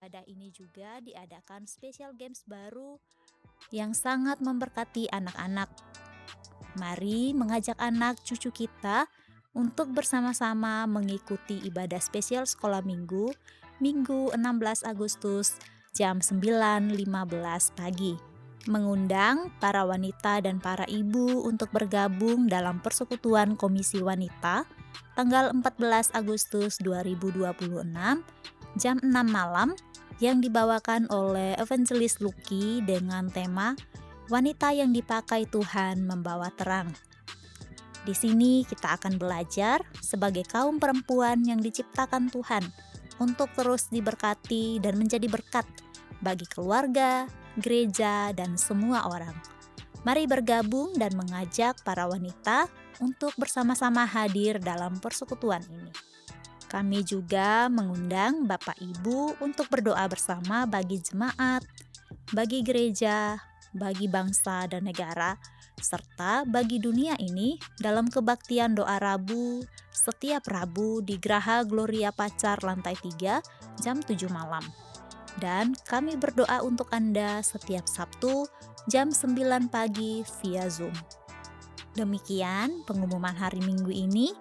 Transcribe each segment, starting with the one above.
Pada ini juga diadakan special games baru yang sangat memberkati anak-anak. Mari mengajak anak cucu kita untuk bersama-sama mengikuti ibadah spesial sekolah minggu, Minggu 16 Agustus jam 9.15 pagi. Mengundang para wanita dan para ibu untuk bergabung dalam persekutuan Komisi Wanita tanggal 14 Agustus 2026 jam 6 malam yang dibawakan oleh Evangelis Lucky dengan tema Wanita yang dipakai Tuhan membawa terang. Di sini kita akan belajar sebagai kaum perempuan yang diciptakan Tuhan untuk terus diberkati dan menjadi berkat bagi keluarga, gereja, dan semua orang. Mari bergabung dan mengajak para wanita untuk bersama-sama hadir dalam persekutuan ini. Kami juga mengundang Bapak Ibu untuk berdoa bersama bagi jemaat, bagi gereja, bagi bangsa dan negara, serta bagi dunia ini dalam kebaktian doa Rabu setiap Rabu di Graha Gloria Pacar lantai 3 jam 7 malam. Dan kami berdoa untuk Anda setiap Sabtu jam 9 pagi via Zoom. Demikian pengumuman hari Minggu ini.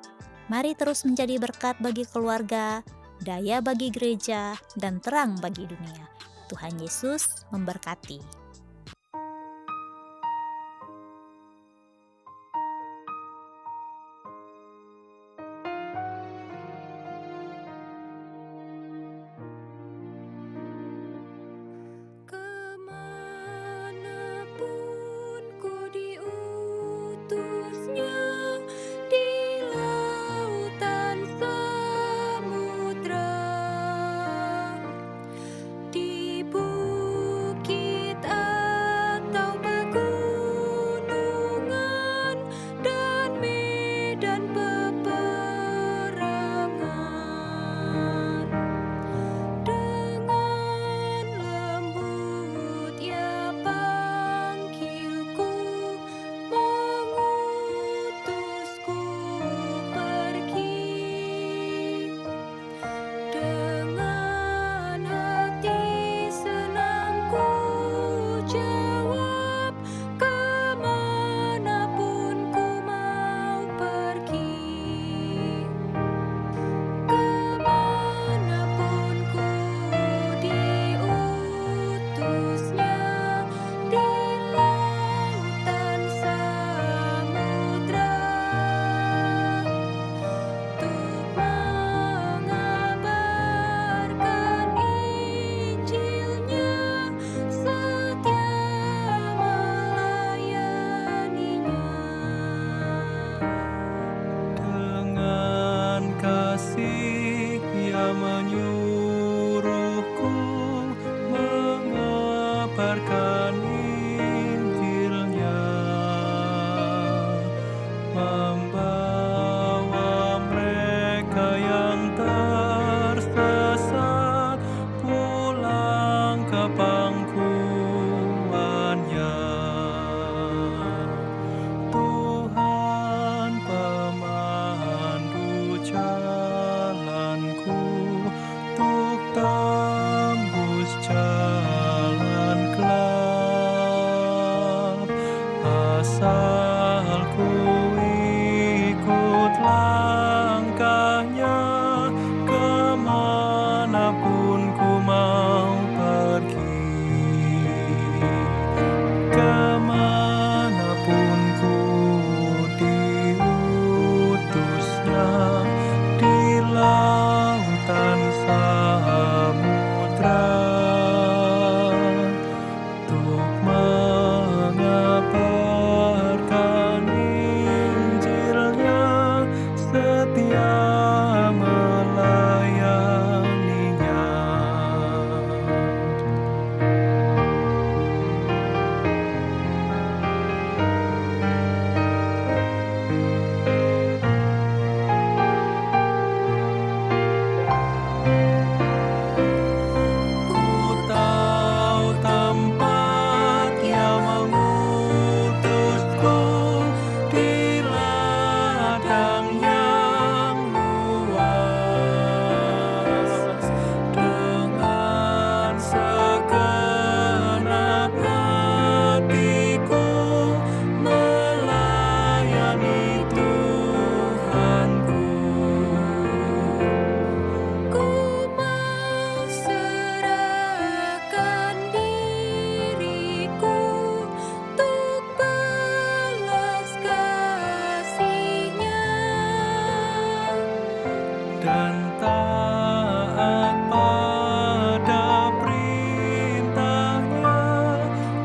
Mari terus menjadi berkat bagi keluarga, daya bagi gereja, dan terang bagi dunia. Tuhan Yesus memberkati. Kemanapun ku diutusnya, di lautan samudra, di bukit atau pegunungan, dan medan peperangan. Dengan lembut ia panggilku, mengutusku pergi. Dengan hati senang ku jawab, kemanapun ku mau pergi. Kemanapun ku diutusnya, di lautan samudra, untuk mengabarkan Injilnya, setia melayaninya. Dengan kasih ia menyuruhku mengabarkan Injilnya, membawa mereka yang tersesat pulang ke pangkuannya. Tuhan pemandu jalanku, untuk tembus jalan gelap. Asal ku ikut langkahnya, dan taat pada perintahnya.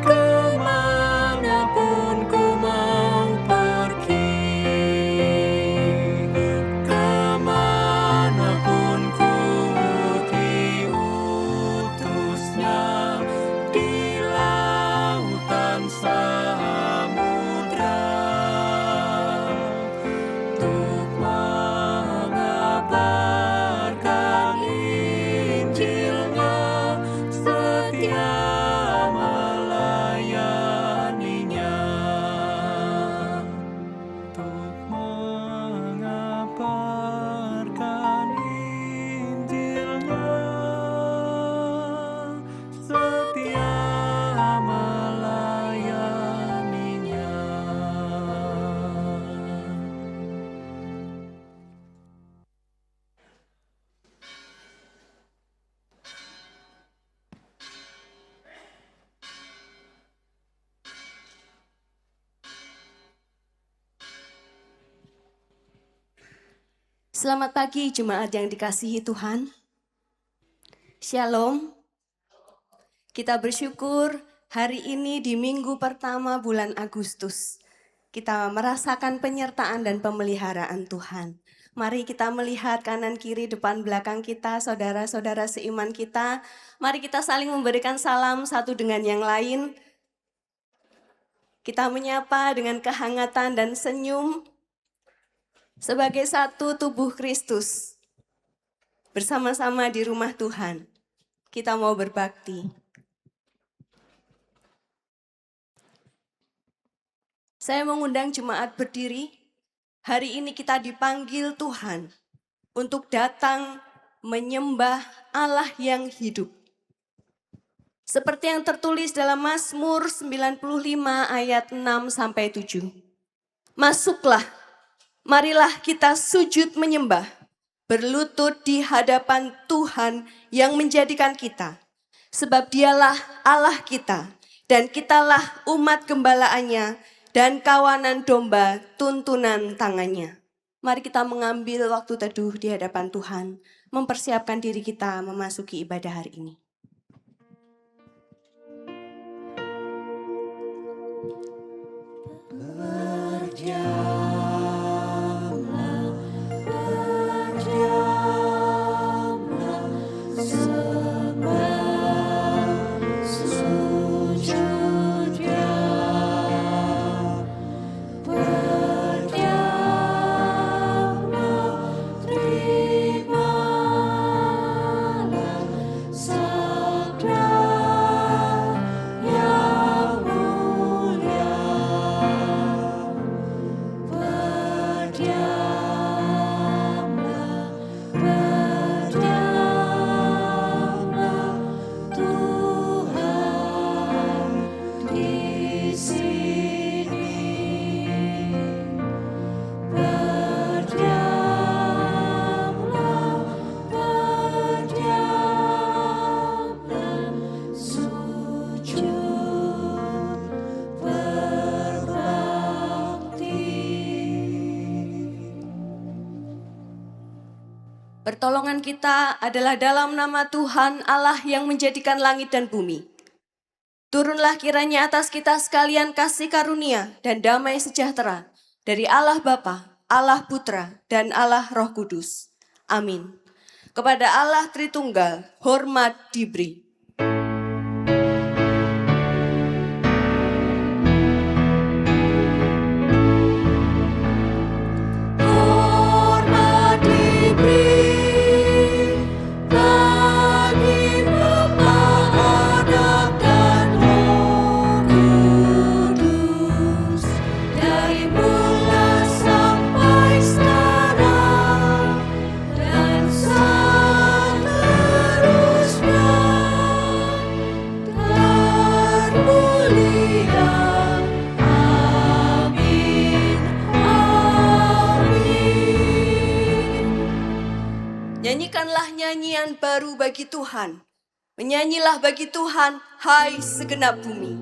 Kemanapun ku mau pergi, kemanapun ku diutusnya, di lautan samudra, untuk mengabarkan Injilnya, setia melayaninya. Untuk mengabarkan Injilnya, setia melayaninya. Selamat pagi jemaat yang dikasihi Tuhan. Shalom. Kita bersyukur hari ini di minggu pertama bulan Agustus. Kita merasakan penyertaan dan pemeliharaan Tuhan. Mari kita melihat kanan kiri depan belakang kita, saudara-saudara seiman kita. Mari kita saling memberikan salam satu dengan yang lain. Kita menyapa dengan kehangatan dan senyum. Sebagai satu tubuh Kristus, bersama-sama di rumah Tuhan, kita mau berbakti. Saya mengundang jemaat berdiri. Hari ini kita dipanggil Tuhan untuk datang menyembah Allah yang hidup. Seperti yang tertulis dalam Mazmur 95 ayat 6-7. Masuklah, marilah kita sujud menyembah, berlutut di hadapan Tuhan yang menjadikan kita. Sebab dialah Allah kita, dan kitalah umat gembalaannya, dan kawanan domba tuntunan tangannya. Mari kita mengambil waktu teduh di hadapan Tuhan, mempersiapkan diri kita memasuki ibadah hari ini. Pertolongan kita adalah dalam nama Tuhan Allah yang menjadikan langit dan bumi. Turunlah kiranya atas kita sekalian kasih karunia dan damai sejahtera dari Allah Bapa, Allah Putra, dan Allah Roh Kudus. Amin. Kepada Allah Tritunggal, hormat diberi. Hormat diberi. Nyanyikanlah nyanyian baru bagi Tuhan. Menyanyilah bagi Tuhan, hai segenap bumi.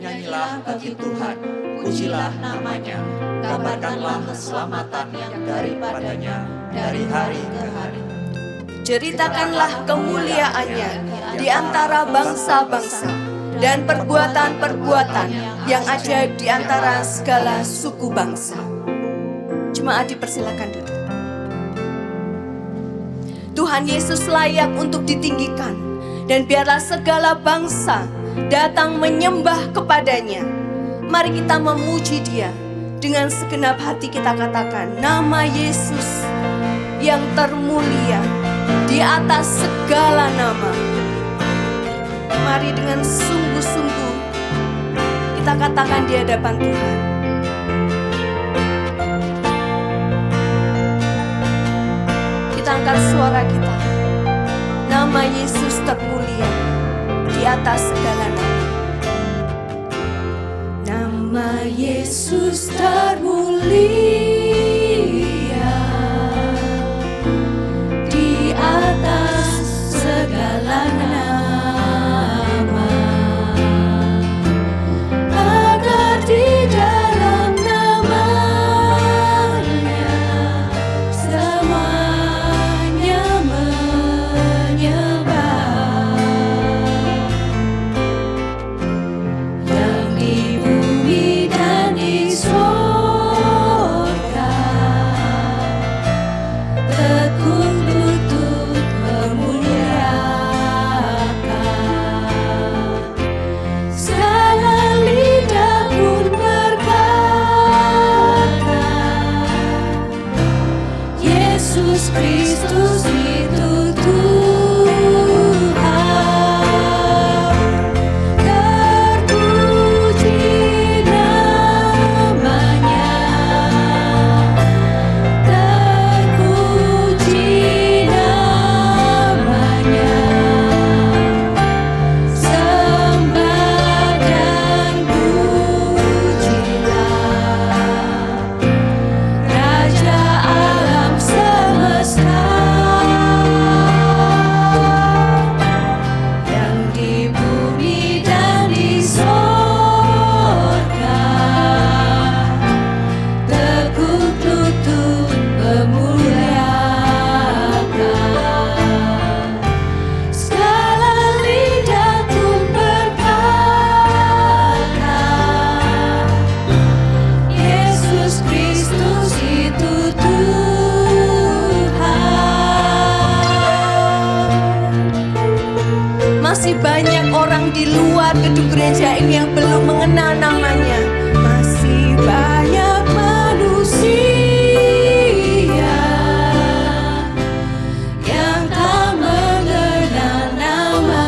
Bernyanyilah bagi Tuhan, pujilah namanya, kabarkanlah keselamatan yang daripadanya dari hari ke hari. Ceritakanlah kemuliaannya di antara bangsa-bangsa dan perbuatan-perbuatan yang ajaib di antara segala suku bangsa. Jemaat dipersilakan duduk. Tuhan Yesus layak untuk ditinggikan, dan biarlah segala bangsa datang menyembah kepadanya. Mari kita memuji Dia dengan segenap hati. Kita katakan nama Yesus yang termulia di atas segala nama. Mari dengan sungguh-sungguh kita katakan di hadapan Tuhan. Kita angkat suara kita. Nama Yesus termulia di atas segala nama. Nama Yesus termulia di atas segala nama. Agar di dalam namanya semuanya menyembah. Yang di bumi dan di sorga tekun lutut memuliakan. Segala lidah pun berkata, Yesus Kristus itu Tuhan. Terpuji namanya, terpuji namanya. Sembah dan pujilah Raja alam semesta. Yang di bumi dan di sorga tekun lutut memuliakan. Segala lidah pun berkata, Yesus Kristus itu Tuhan. Masih banyak orang di luar gedung gereja ini yang belum mengenal namanya. Masih banyak manusia yang tak mengenal namamu.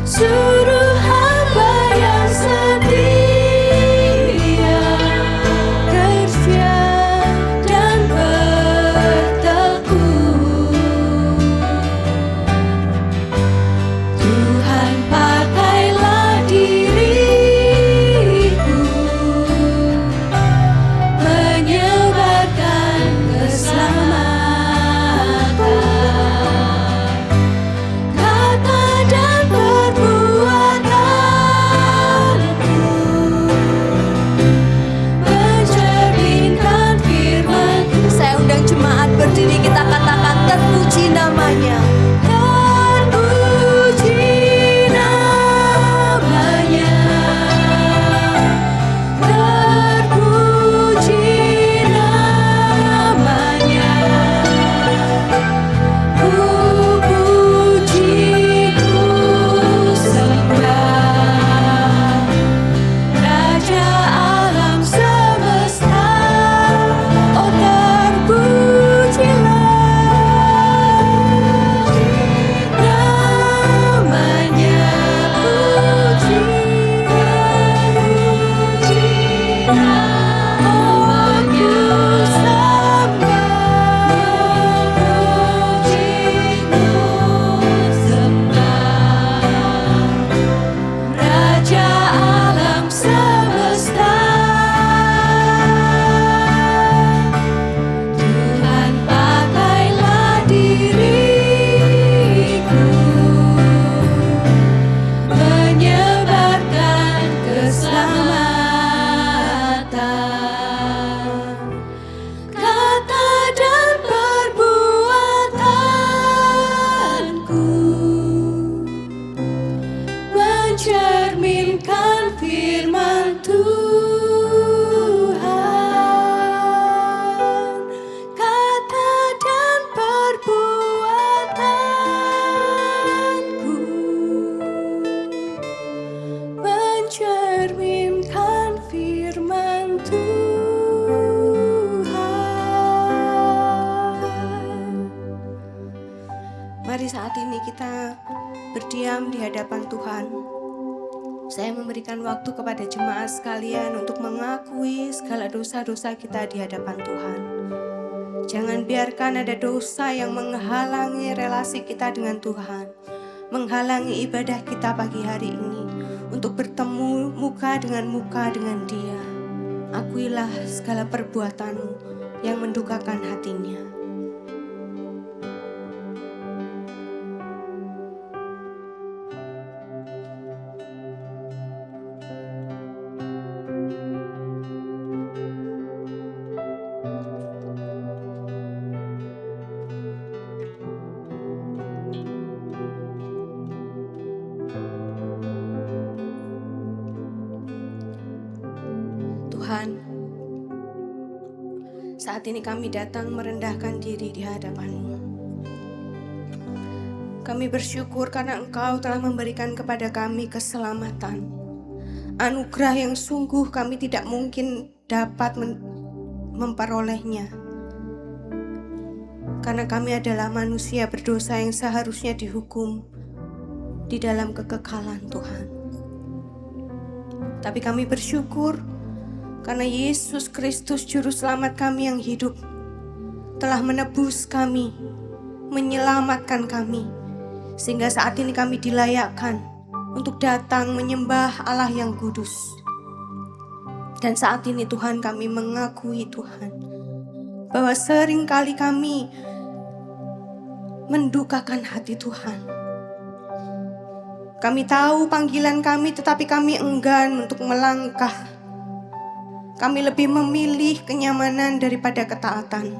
Suruh hamba yang setia, kerja dan bertekun. Tuhan pakai saat ini kita berdiam di hadapan Tuhan, saya memberikan waktu kepada jemaat sekalian untuk mengakui segala dosa-dosa kita di hadapan Tuhan. Jangan biarkan ada dosa yang menghalangi relasi kita dengan Tuhan, menghalangi ibadah kita pagi hari ini untuk bertemu muka dengan Dia. Akuilah segala perbuatanmu yang mendukakan hatinya. Tuhan, saat ini kami datang merendahkan diri di hadapan-Mu. Kami bersyukur karena Engkau telah memberikan kepada kami keselamatan, anugerah yang sungguh kami tidak mungkin dapat memperolehnya. Karena kami adalah manusia berdosa yang seharusnya dihukum di dalam kekekalan Tuhan. Tapi kami bersyukur karena Yesus Kristus Juru Selamat kami yang hidup telah menebus kami, menyelamatkan kami, sehingga saat ini kami dilayakkan untuk datang menyembah Allah yang kudus. Dan saat ini Tuhan, kami mengakui Tuhan bahwa seringkali kami mendukakan hati Tuhan. Kami tahu panggilan kami, tetapi kami enggan untuk melangkah. Kami lebih memilih kenyamanan daripada ketaatan.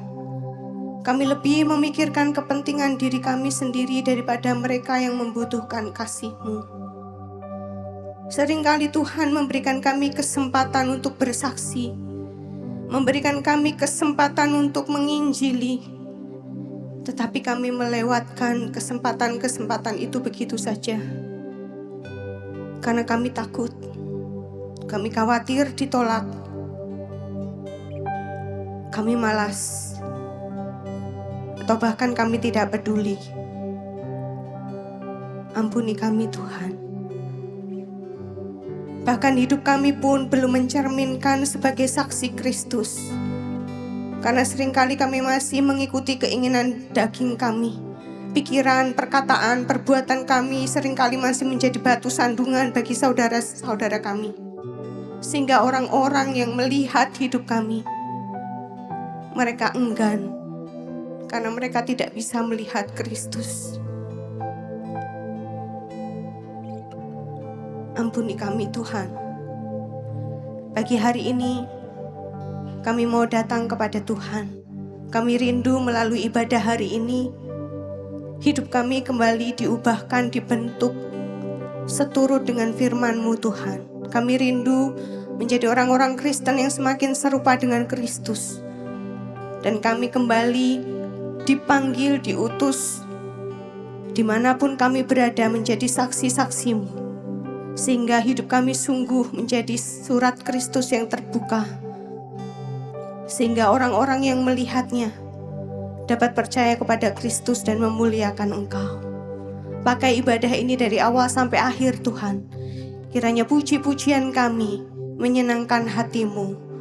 Kami lebih memikirkan kepentingan diri kami sendiri daripada mereka yang membutuhkan kasih-Mu. Seringkali Tuhan memberikan kami kesempatan untuk bersaksi, memberikan kami kesempatan untuk menginjili, tetapi kami melewatkan kesempatan-kesempatan itu begitu saja. Karena kami takut, kami khawatir ditolak, kami malas, atau bahkan kami tidak peduli. Ampuni kami Tuhan. Bahkan hidup kami pun belum mencerminkan sebagai saksi Kristus. Karena seringkali kami masih mengikuti keinginan daging kami. Pikiran, perkataan, perbuatan kami seringkali masih menjadi batu sandungan bagi saudara-saudara kami. Sehingga orang-orang yang melihat hidup kami, mereka enggan karena mereka tidak bisa melihat Kristus. Ampuni kami Tuhan. Pagi hari ini kami mau datang kepada Tuhan. Kami rindu melalui ibadah hari ini hidup kami kembali diubahkan, dibentuk seturut dengan firman-Mu Tuhan. Kami rindu menjadi orang-orang Kristen yang semakin serupa dengan Kristus. Dan kami kembali dipanggil, diutus, dimanapun kami berada menjadi saksi-saksi-Mu, sehingga hidup kami sungguh menjadi surat Kristus yang terbuka, sehingga orang-orang yang melihatnya dapat percaya kepada Kristus dan memuliakan Engkau. Pakai ibadah ini dari awal sampai akhir Tuhan. Kiranya puji-pujian kami menyenangkan hati-Mu.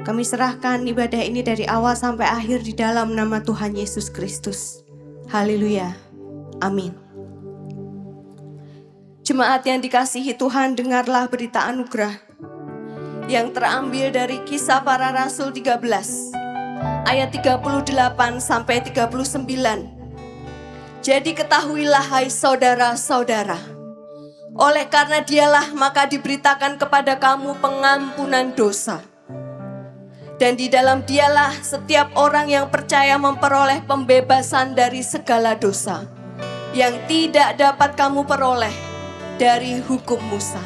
Kami serahkan ibadah ini dari awal sampai akhir di dalam nama Tuhan Yesus Kristus. Haleluya. Amin. Jemaat yang dikasihi Tuhan, dengarlah berita anugerah yang terambil dari Kisah Para Rasul 13 ayat 38 sampai 39. Jadi ketahuilah hai saudara-saudara, oleh karena Dialah maka diberitakan kepada kamu pengampunan dosa. Dan di dalam Dialah setiap orang yang percaya memperoleh pembebasan dari segala dosa yang tidak dapat kamu peroleh dari hukum Musa.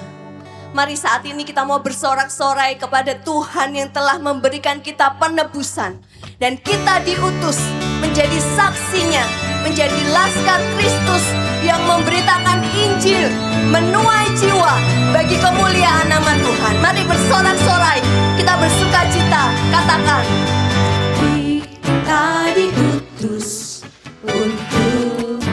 Mari saat ini kita mau bersorak-sorai kepada Tuhan yang telah memberikan kita penebusan. Dan kita diutus menjadi saksinya, menjadi laskar Kristus yang memberitakan Injil, menuai jiwa bagi kemuliaan nama Tuhan. Mari bersorak-sorai, kita bersuka cita, katakan. Kita diutus untuk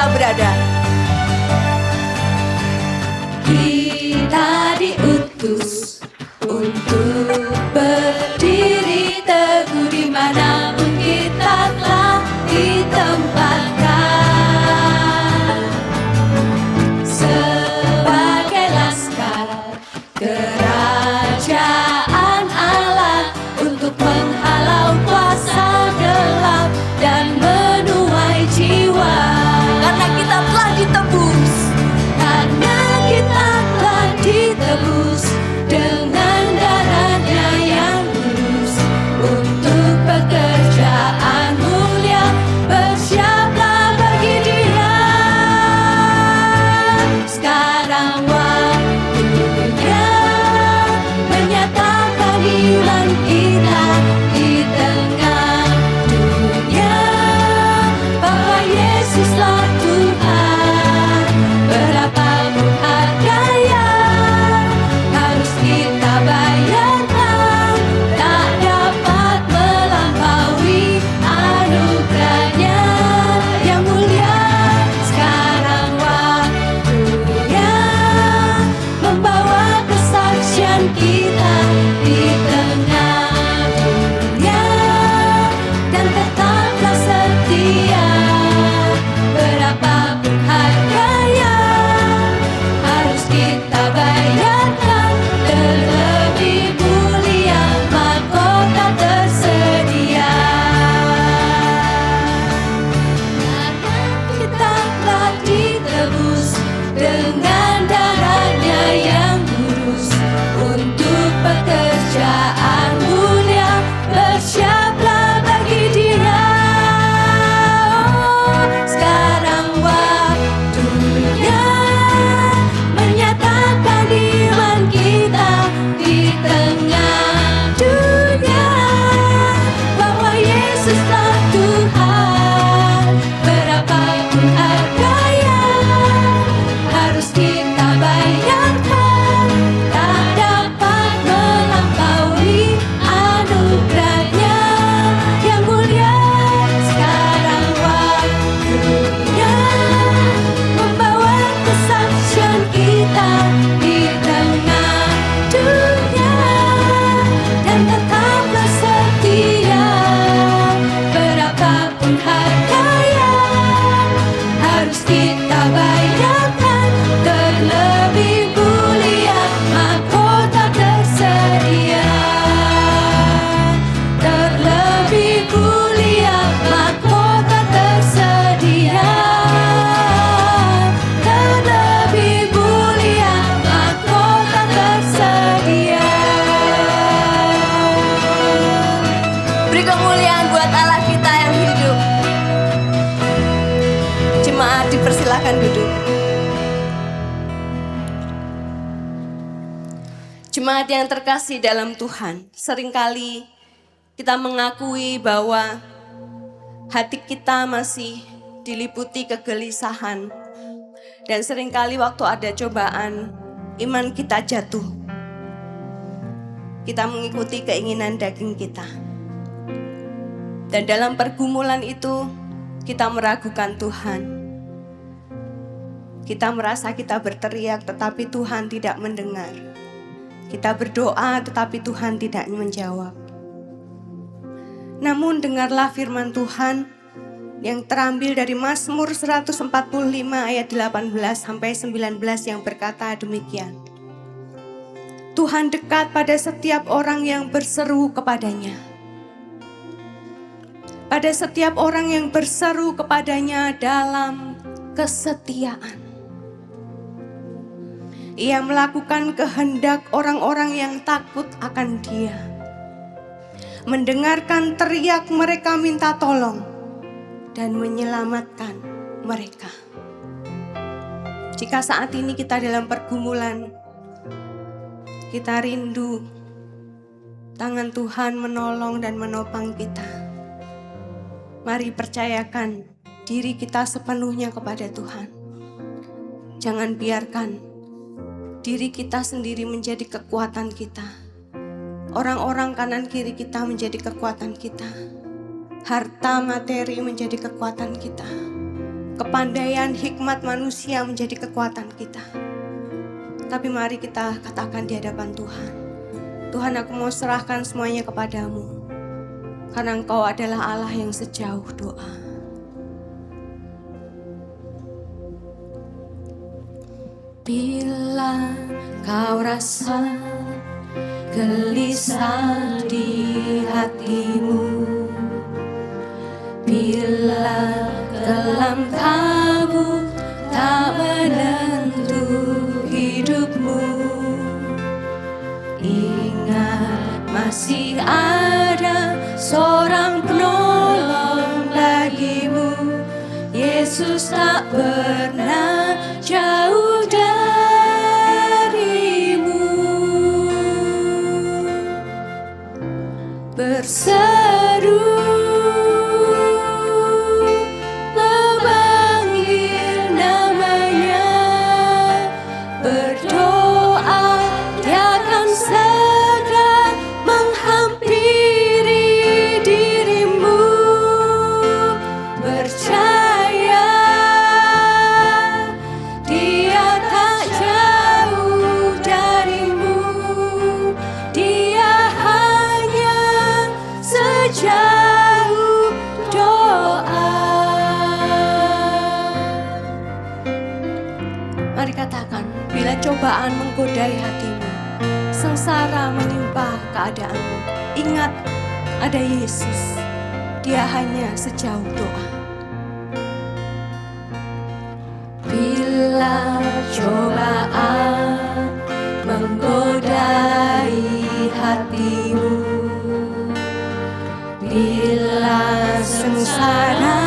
kita berada. Kita diutus untuk berdiri teguh dimanapun kita telah ditempatkan, sebagai laskar kerajaan Allah untuk menghalau kuasa gelap dan menuai jiwa. Karena kita telah ditebus. Karena kita telah ditebus dengan darahnya yang kudus untuk pekerjaan mulia, bersiaplah bagi Dia. Sekarang waktunya menyatakan iman kita di tengah dunia bahwa Yesuslah Tuhan. Berapapun harga yang harus kita bayarkan, tak dapat melampaui anugerahnya yang mulia. Sekarang waktunya membawa kesaksian kita di tengah dunia, dan tetaplah setia. Berapapun harga yang harus kita bayarkan, terlebih mulia mahkota tersedia. Karena kita telah ditebus dengan darahnya yang kudus untuk pekerjaan mulia, bersiaplah bagi Dia. Sekarang waktunya menyatakan iman kita di tengah dunia bahwa Yesuslah Tuhan. Berapapun harga yang harus kita bayarkan, tak dapat melampaui anugerahnya yang mulia. Sekarang waktunya membawa kesaksian kita di tengah dunia, dan tetaplah setia. Berapapun harga yang harus kita bayarkan, terlebih mulia mahkota tersedia. Terlebih mulia mahkota tersedia. Terlebih mulia mahkota tersedia. Beri kemuliaan buat Allah kita yang hidup. Jemaat dipersilakan duduk. Jemaat yang terkasih dalam Tuhan, seringkali kita mengakui bahwa hati kita masih diliputi kegelisahan, dan seringkali waktu ada cobaan, iman kita jatuh. Kita mengikuti keinginan daging kita. Dan dalam pergumulan itu, kita meragukan Tuhan. Kita merasa kita berteriak, tetapi Tuhan tidak mendengar. Kita berdoa, tetapi Tuhan tidak menjawab. Namun dengarlah firman Tuhan yang terambil dari Mazmur 145 ayat 18 sampai 19 yang berkata demikian. Tuhan dekat pada setiap orang yang berseru kepadanya. Pada setiap orang yang berseru kepadanya dalam kesetiaan. Ia melakukan kehendak orang-orang yang takut akan Dia. Mendengarkan teriak mereka minta tolong dan menyelamatkan mereka. Jika saat ini kita dalam pergumulan, kita rindu tangan Tuhan menolong dan menopang kita. Mari percayakan diri kita sepenuhnya kepada Tuhan. Jangan biarkan diri kita sendiri menjadi kekuatan kita. Orang-orang kanan kiri kita menjadi kekuatan kita. Harta materi menjadi kekuatan kita. kepandaian, hikmat manusia menjadi kekuatan kita. Tapi mari kita katakan di hadapan Tuhan, Tuhan, aku mau serahkan semuanya kepadamu, karena Engkau adalah Allah yang sejauh doa. Bila kau rasa gelisah di hatimu, bila kelam kabut tak menentu hidupmu, ingat masih ada seorang penolong bagimu. Yesus tak pernah jauh darimu. Berseru memanggil namanya, berdoa dia akan segera menghampiri dirimu. Percaya dia tak jauh darimu, dia hanya sejauh doa. Mari katakan, bila cobaan menggodai hatimu, sengsara menimpa keadaanmu, ingat ada Yesus, dia hanya sejauh doa. Bila cobaan menggodai hatimu, bila sengsara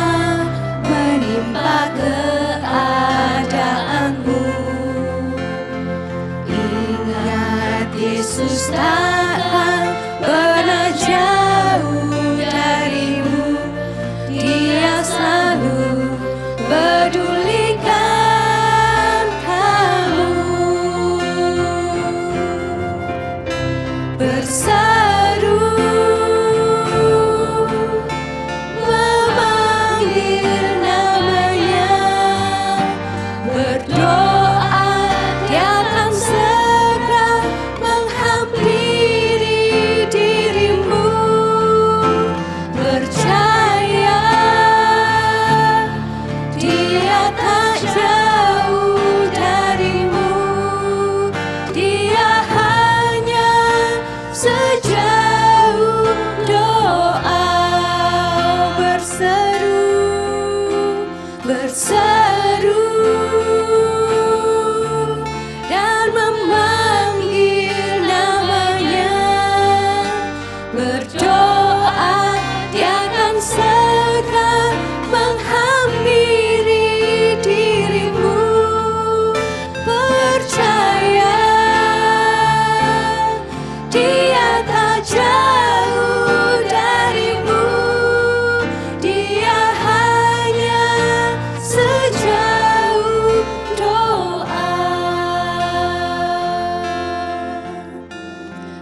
menimpa keadaanmu, ingat Yesus takkan pernah jauh darimu. Dia selalu pedulikan kamu. Berseru memanggil namanya, berdoa dia akan segera menghampiri dirimu. Percaya dia tak jauh darimu, dia hanya sejauh doa. Berseru dan memanggil namanya, berdoa dia akan segera menghampiri dirimu. Percaya dia tak jauh darimu, dia hanya sejauh doa.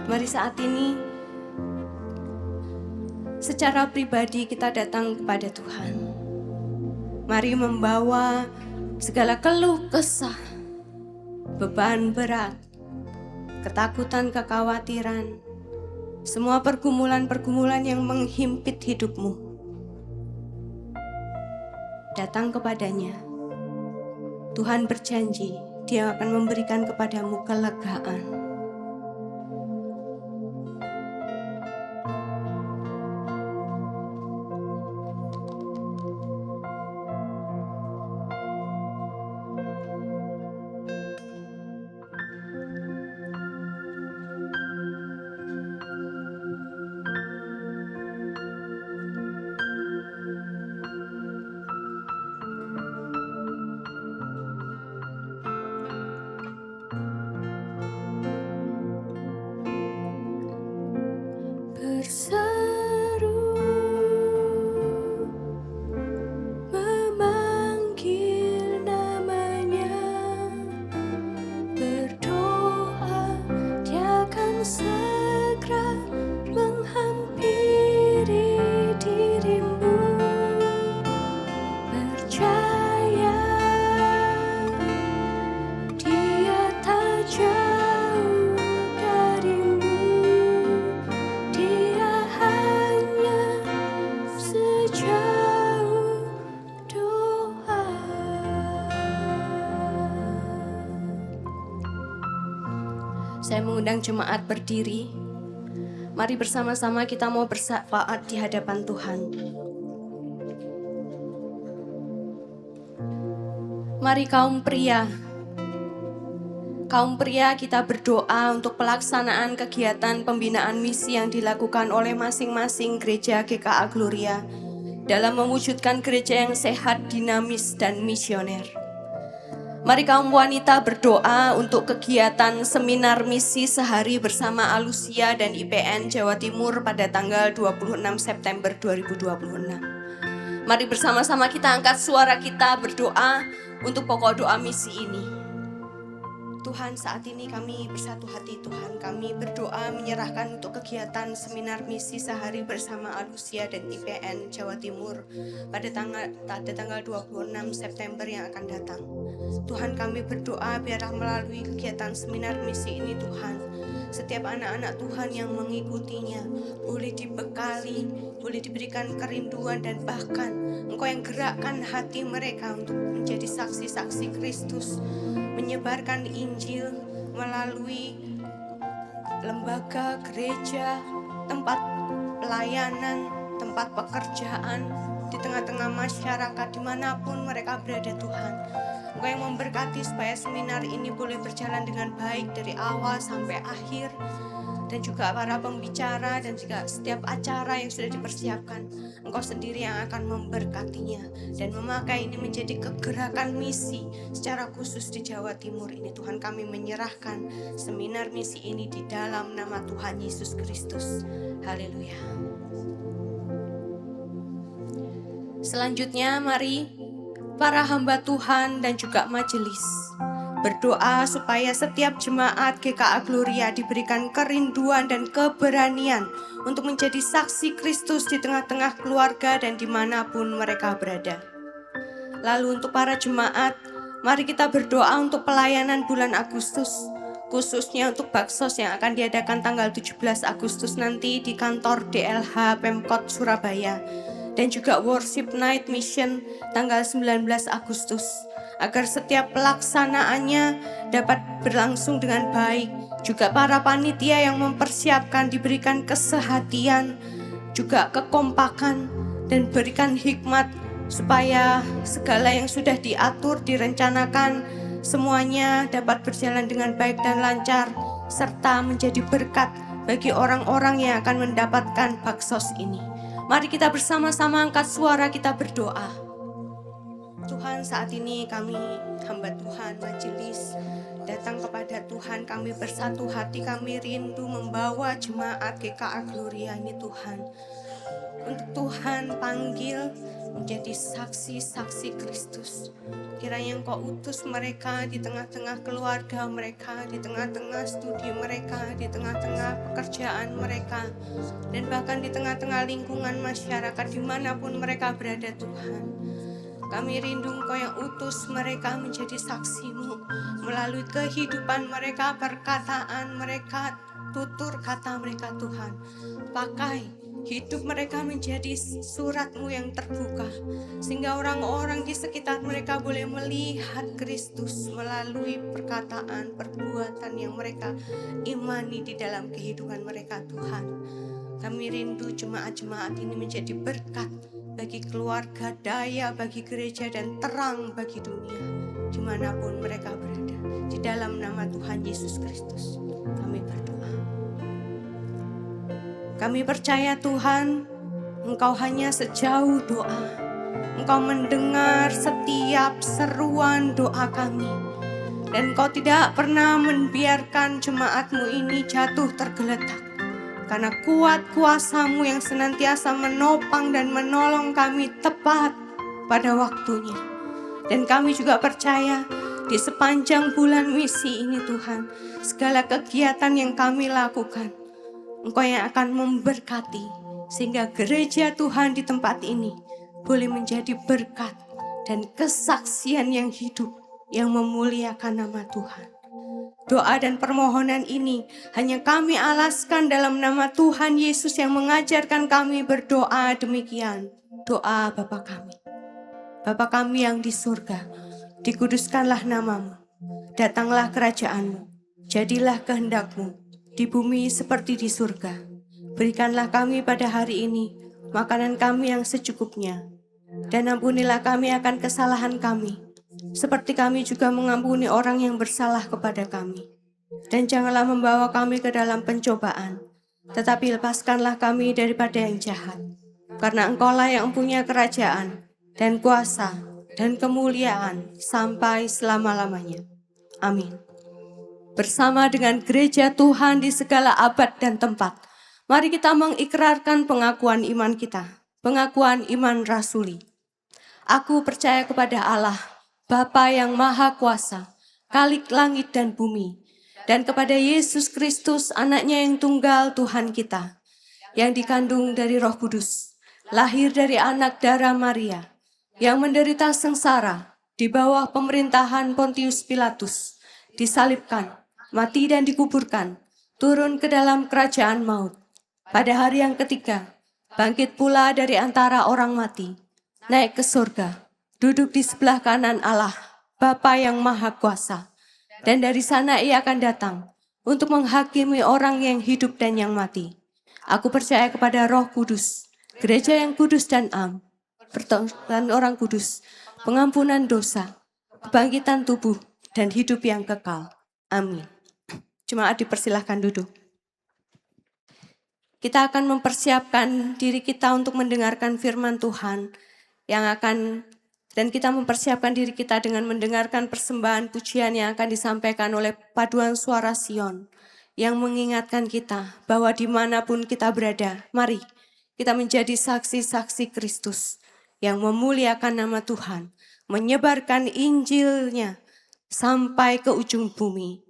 Mari saat ini secara pribadi kita datang kepada Tuhan. Mari membawa segala keluh kesah, beban berat, ketakutan, kekhawatiran, semua pergumulan-pergumulan yang menghimpit hidupmu. Datang kepadanya. Tuhan berjanji, Dia akan memberikan kepadamu kelegaan. Saya mengundang jemaat berdiri. Mari bersama-sama kita mau bersyafaat di hadapan Tuhan. Mari kaum pria kita berdoa untuk pelaksanaan kegiatan pembinaan misi yang dilakukan oleh masing-masing gereja GKA Gloria dalam mewujudkan gereja yang sehat, dinamis, dan misioner. Mari kaum wanita berdoa untuk kegiatan seminar misi sehari bersama Alusia dan IPN Jawa Timur pada tanggal 26 September 2026. Mari bersama-sama kita angkat suara kita berdoa untuk pokok doa misi ini. Tuhan, saat ini kami bersatu hati Tuhan, kami berdoa menyerahkan untuk kegiatan seminar misi sehari bersama Alusia dan IPN Jawa Timur pada tanggal 26 September yang akan datang. Tuhan, kami berdoa biarlah melalui kegiatan seminar misi ini Tuhan, setiap anak-anak Tuhan yang mengikutinya boleh dibekali, boleh diberikan kerinduan, dan bahkan Engkau yang gerakkan hati mereka untuk menjadi saksi-saksi Kristus, menyebarkan Injil melalui lembaga, gereja, tempat pelayanan, tempat pekerjaan, di tengah-tengah masyarakat dimanapun mereka berada Tuhan. Engkau yang memberkati supaya seminar ini boleh berjalan dengan baik dari awal sampai akhir, dan juga para pembicara dan juga setiap acara yang sudah dipersiapkan. Engkau sendiri yang akan memberkatinya dan memakai ini menjadi kegerakan misi secara khusus di Jawa Timur ini. Tuhan, kami menyerahkan seminar misi ini di dalam nama Tuhan Yesus Kristus. Haleluya. Selanjutnya mari para hamba Tuhan dan juga majelis berdoa supaya setiap jemaat GKA Gloria diberikan kerinduan dan keberanian untuk menjadi saksi Kristus di tengah-tengah keluarga dan dimanapun mereka berada. Lalu untuk para jemaat, mari kita berdoa untuk pelayanan bulan Agustus, khususnya untuk Baksos yang akan diadakan tanggal 17 Agustus nanti di kantor DLH Pemkot Surabaya, dan juga Worship Night Mission tanggal 19 Agustus. Agar setiap pelaksanaannya dapat berlangsung dengan baik. Juga para panitia yang mempersiapkan diberikan kesehatian, juga kekompakan, dan berikan hikmat supaya segala yang sudah diatur, direncanakan, semuanya dapat berjalan dengan baik dan lancar, serta menjadi berkat bagi orang-orang yang akan mendapatkan Baksos ini. Mari kita bersama-sama angkat suara kita berdoa. Tuhan, saat ini kami hamba Tuhan majelis datang kepada Tuhan, kami bersatu hati, kami rindu membawa jemaat GKA Gloria ini Tuhan, untuk Tuhan panggil menjadi saksi-saksi Kristus. Kiranya Engkau utus mereka di tengah-tengah keluarga mereka, di tengah-tengah studi mereka, di tengah-tengah pekerjaan mereka, dan bahkan di tengah-tengah lingkungan masyarakat dimanapun mereka berada Tuhan. Kami rindu Engkau yang utus mereka menjadi saksi-Mu melalui kehidupan mereka, perkataan mereka, tutur kata mereka Tuhan. Pakai hidup mereka menjadi surat-Mu yang terbuka, sehingga orang-orang di sekitar mereka boleh melihat Kristus melalui perkataan, perbuatan yang mereka imani di dalam kehidupan mereka Tuhan. Kami rindu jemaat-jemaat ini menjadi berkat bagi keluarga, daya bagi gereja, dan terang bagi dunia dimanapun mereka berada. Di dalam nama Tuhan Yesus Kristus kami berdoa. Kami percaya Tuhan, Engkau hanya sejauh doa. Engkau mendengar setiap seruan doa kami, dan Engkau tidak pernah membiarkan jemaat-Mu ini jatuh tergeletak. Karena kuat kuasa-Mu yang senantiasa menopang dan menolong kami tepat pada waktunya. Dan kami juga percaya di sepanjang bulan misi ini Tuhan, segala kegiatan yang kami lakukan, Engkau yang akan memberkati, sehingga gereja Tuhan di tempat ini boleh menjadi berkat dan kesaksian yang hidup yang memuliakan nama Tuhan. Doa dan permohonan ini hanya kami alaskan dalam nama Tuhan Yesus yang mengajarkan kami berdoa demikian. Doa Bapa kami. Bapa kami yang di surga, dikuduskanlah nama-Mu. Datanglah kerajaan-Mu. Jadilah kehendak-Mu di bumi seperti di surga. Berikanlah kami pada hari ini makanan kami yang secukupnya. Dan ampunilah kami akan kesalahan kami, seperti kami juga mengampuni orang yang bersalah kepada kami. Dan janganlah membawa kami ke dalam pencobaan, tetapi lepaskanlah kami daripada yang jahat. Karena Engkaulah yang mempunyai kerajaan, dan kuasa, dan kemuliaan, sampai selama-lamanya. Amin. Bersama dengan gereja Tuhan di segala abad dan tempat, mari kita mengikrarkan pengakuan iman kita, pengakuan iman rasuli. Aku percaya kepada Allah, Bapa yang Maha Kuasa, Khalik langit dan bumi, dan kepada Yesus Kristus, anaknya yang tunggal Tuhan kita, yang dikandung dari Roh Kudus, lahir dari anak darah Maria, yang menderita sengsara di bawah pemerintahan Pontius Pilatus, disalibkan, mati dan dikuburkan, turun ke dalam kerajaan maut. Pada hari yang ketiga, bangkit pula dari antara orang mati, naik ke surga, duduk di sebelah kanan Allah, Bapa yang Maha Kuasa. Dan dari sana ia akan datang untuk menghakimi orang yang hidup dan yang mati. Aku percaya kepada Roh Kudus, gereja yang kudus dan am, pertobatan orang kudus, pengampunan dosa, kebangkitan tubuh, dan hidup yang kekal. Amin. Jemaat dipersilahkan duduk. Kita akan mempersiapkan diri kita untuk mendengarkan firman Tuhan dan kita mempersiapkan diri kita dengan mendengarkan persembahan pujian yang akan disampaikan oleh Paduan Suara Sion yang mengingatkan kita bahwa dimanapun kita berada, mari kita menjadi saksi-saksi Kristus yang memuliakan nama Tuhan, menyebarkan Injil-Nya sampai ke ujung bumi,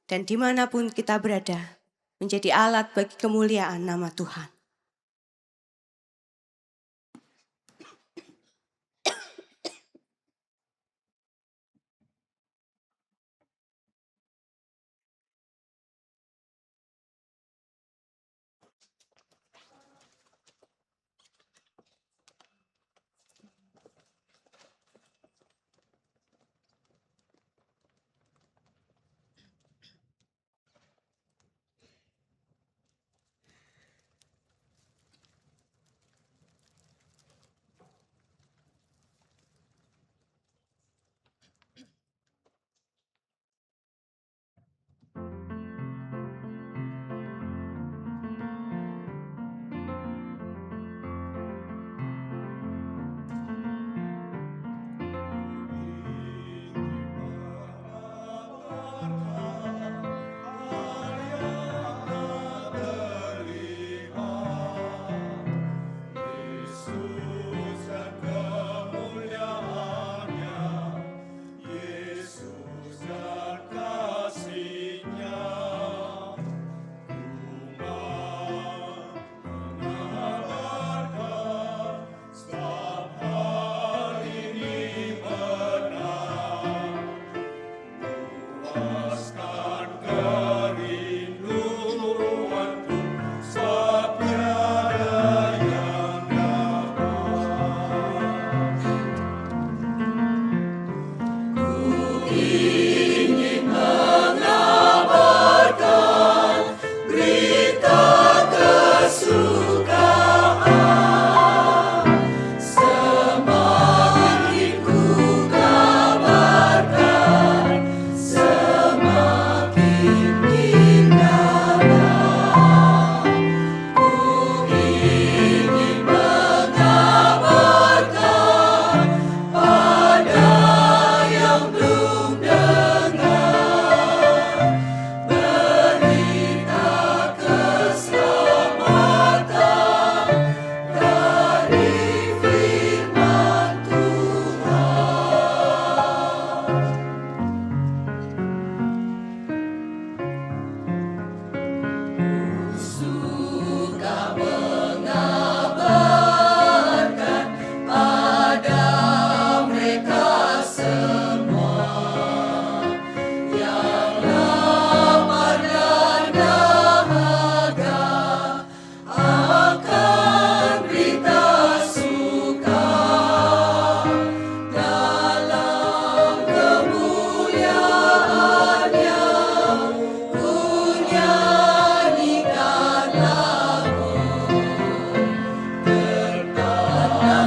dan dimanapun kita berada, menjadi alat bagi kemuliaan nama Tuhan.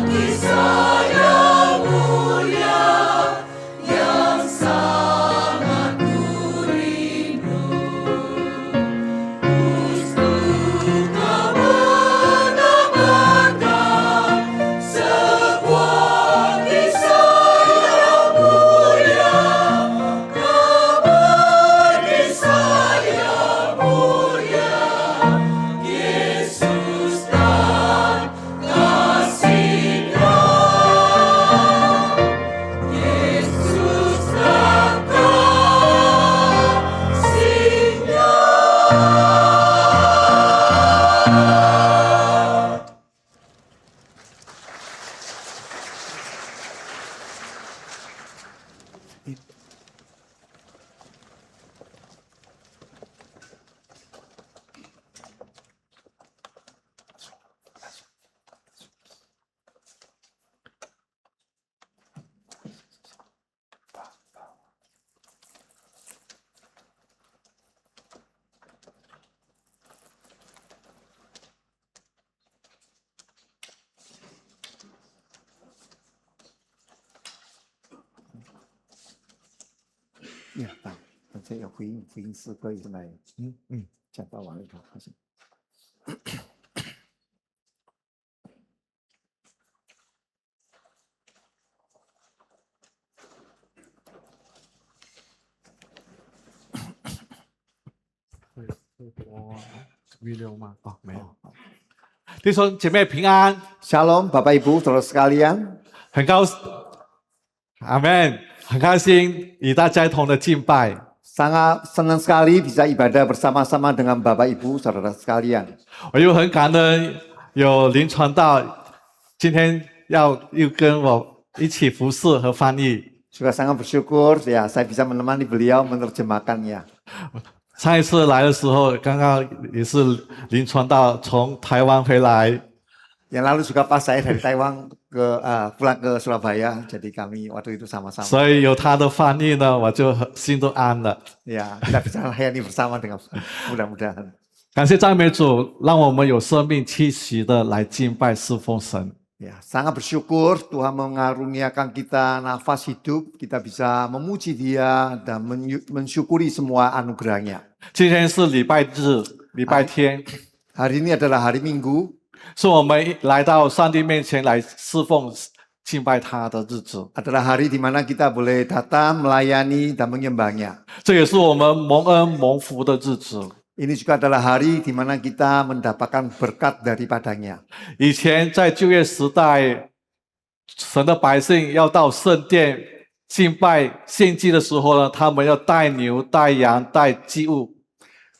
kisah yang mulia yang sangat ku rindu untuk mengabarkan sebuah kisah yang mulia, kabar kisah yang mulia, Yesus dan kasih-Nya, Yesus dan kasih-Nya. Yeah, 反正有福音诗歌一直来讲到完了以后，好像预留吗？哦，没有。弟兄姐妹平安， Shalom Bapak Ibu Saudara sekalian, 很高兴，阿门，很开心与大家一同的敬拜。 sangat senang sekali bisa ibadah bersama-sama dengan Bapak Ibu Saudara sekalian. 我又很感恩有林传道今天又跟我一起服侍和翻译。 Juga sangat bersyukur ya saya bisa menemani beliau menerjemahkannya. 上一次来的时候，刚刚也是林传道从台湾回来， Yang lalu juga pas saya dari Taiwan pulang ke Surabaya, jadi kami waktu itu sama-sama. 所以有他的翻译呢，我就心都安了。 Ya, kita bisa layani bersama dengan mudah-mudahan. 感谢赞美主，让我们有生命气息的来敬拜侍奉神。 Ya, sangat bersyukur Tuhan mengaruniakan kita nafas hidup, kita bisa memuji Dia dan mensyukuri semua anugerahnya. 今天是礼拜日，礼拜天， Hari ini adalah hari Minggu, 是我们来到上帝面前来侍奉、敬拜他的日子。 adalah hari di mana kita boleh datang, melayani, dan menyembahnya. 这也是我们蒙恩蒙福的日子。 Ini juga adalah hari di mana kita mendapatkan berkat daripadanya. 以前在旧约时代，神的百姓要到圣殿敬拜献祭的时候呢，他们要带牛、带羊、带祭物。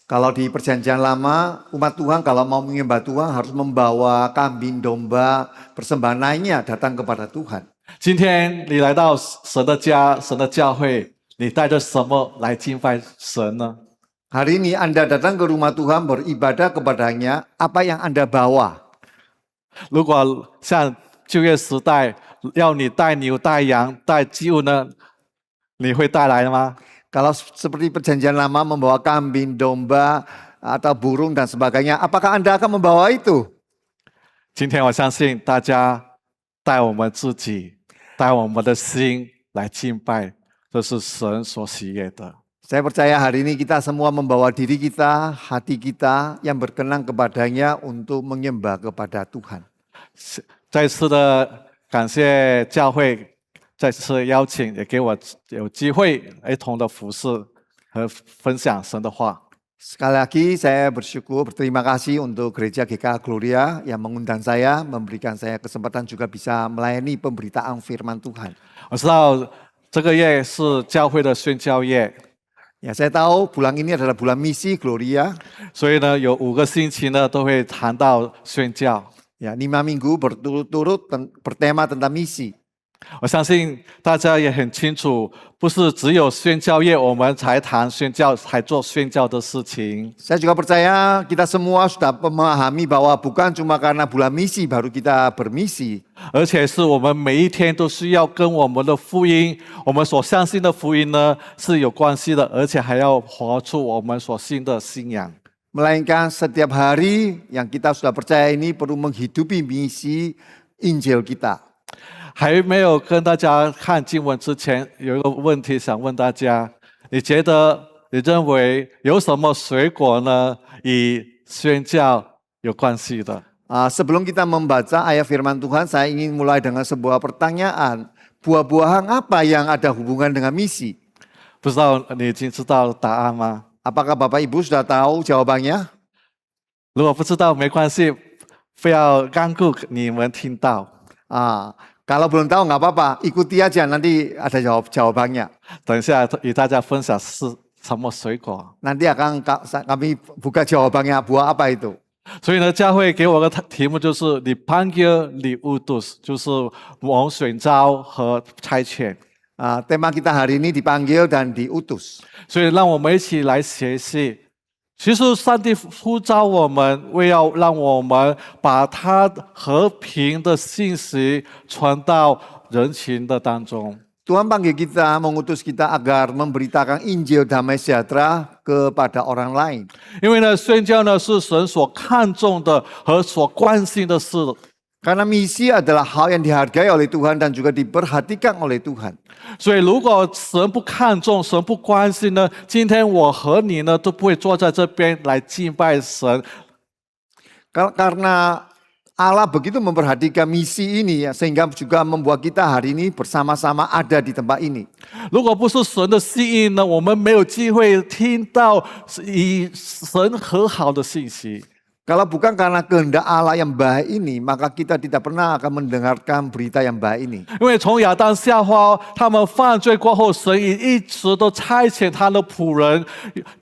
Kalau di perjanjian lama, umat Tuhan kalau mau menyembah Tuhan harus membawa kambing, domba, persembahan lainnya datang kepada Tuhan. 今天你来到神的家、神的教会，你带着什么来敬拜神呢？ Hari ini Anda datang ke rumah Tuhan beribadah kepadanya, apa yang Anda bawa? 如果像旧约时代要你带牛、带羊、带祭物呢，你会带来吗？ Kalau seperti perjanjian lama membawa kambing, domba, atau burung dan sebagainya, apakah Anda akan membawa itu? 今天我相信大家带我们自己、带我们的心来敬拜，这是神所喜悦的。 Saya percaya hari ini kita semua membawa diri kita, hati kita yang berkenan kepadanya untuk menyembah kepada Tuhan. 再次的感谢教会，再次邀请，也给我有机会一同的服侍和分享神的话。 Sekali lagi saya bersyukur, berterima kasih untuk Gereja GKA Gloria yang mengundang saya, memberikan saya kesempatan juga bisa melayani pemberitaan firman Tuhan. 我知道这个月是教会的宣教月， Ya, saya tahu bulan ini adalah bulan misi Gloria. 所以呢，有5个星期呢都会谈到宣教。 Ya, 5 minggu berturut-turut bertema tentang misi. 我相信大家也很清楚，不是只有宣教业我们才谈宣教，才做宣教的事情。 Saya juga percaya kita semua sudah memahami bahwa bukan cuma karena bulan misi baru kita bermisi. 而且是我们每一天都需要跟我们的福音，我们所相信的福音呢是有关系的，而且还要活出我们所信的信仰。 Melainkan setiap hari yang kita sudah percaya ini perlu menghidupi misi Injil kita. 还没有跟大家看经文之前，有一个问题想问大家：你觉得、你认为有什么水果呢，与宣教有关系的？ Sebelum kita membaca ayat firman Tuhan, saya ingin mulai dengan sebuah pertanyaan. Buah-buahan apa yang ada hubungan dengan misi? 不知道你已经知道答案吗？ Apakah Bapak Ibu sudah tahu jawabannya? 如果不知道没关系，非要干顾你们听到。 Kalau belum tahu nggak apa-apa, ikuti aja nanti ada jawabannya. 等一下与大家分享是什么水果。 Nanti akan kami buka jawabannya, buah apa itu. 所以呢，教会给我个题目就是 dipanggil diutus，就是我们选召和差遣。 Tema kita hari ini dipanggil dan diutus. 所以让我们一起来学习。其实上帝呼召我们，为要让我们把他和平的信息传到人群的当中。 Tuhan panggil kita, mengutus kita agar memberitakan Injil damai sejahtera kepada orang lain. 因为呢，宣教呢是神所看重的和所关心的事。 Karena misi adalah hal yang dihargai oleh Tuhan dan juga diperhatikan oleh Tuhan. 所以，如果神不看重、神不关心呢，今天我和你呢都不会坐在这边来敬拜神。 Karena Allah begitu memperhatikan misi ini ya, sehingga juga membuat kita hari ini bersama-sama ada di tempat ini. 如果不是神的吸引呢，我们没有机会听到与神和好的信息。 Kalau bukan karena kehendak Allah yang baik ini, maka kita tidak pernah akan mendengarkan berita yang baik ini. 因为从亚当夏娃他们犯罪过后，神也一直都差遣他的仆人，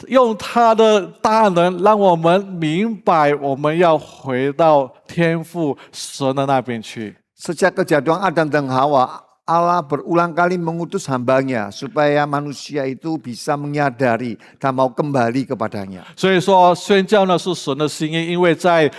用他的大能让我们明白，我们要回到天父神的那边去。 Sejak kejatuhan Adam dan Hawa, Allah berulang kali mengutus hambanya supaya manusia itu bisa menyadari dan mau kembali kepadanya. 所以说，宣教呢是神的心意，因为在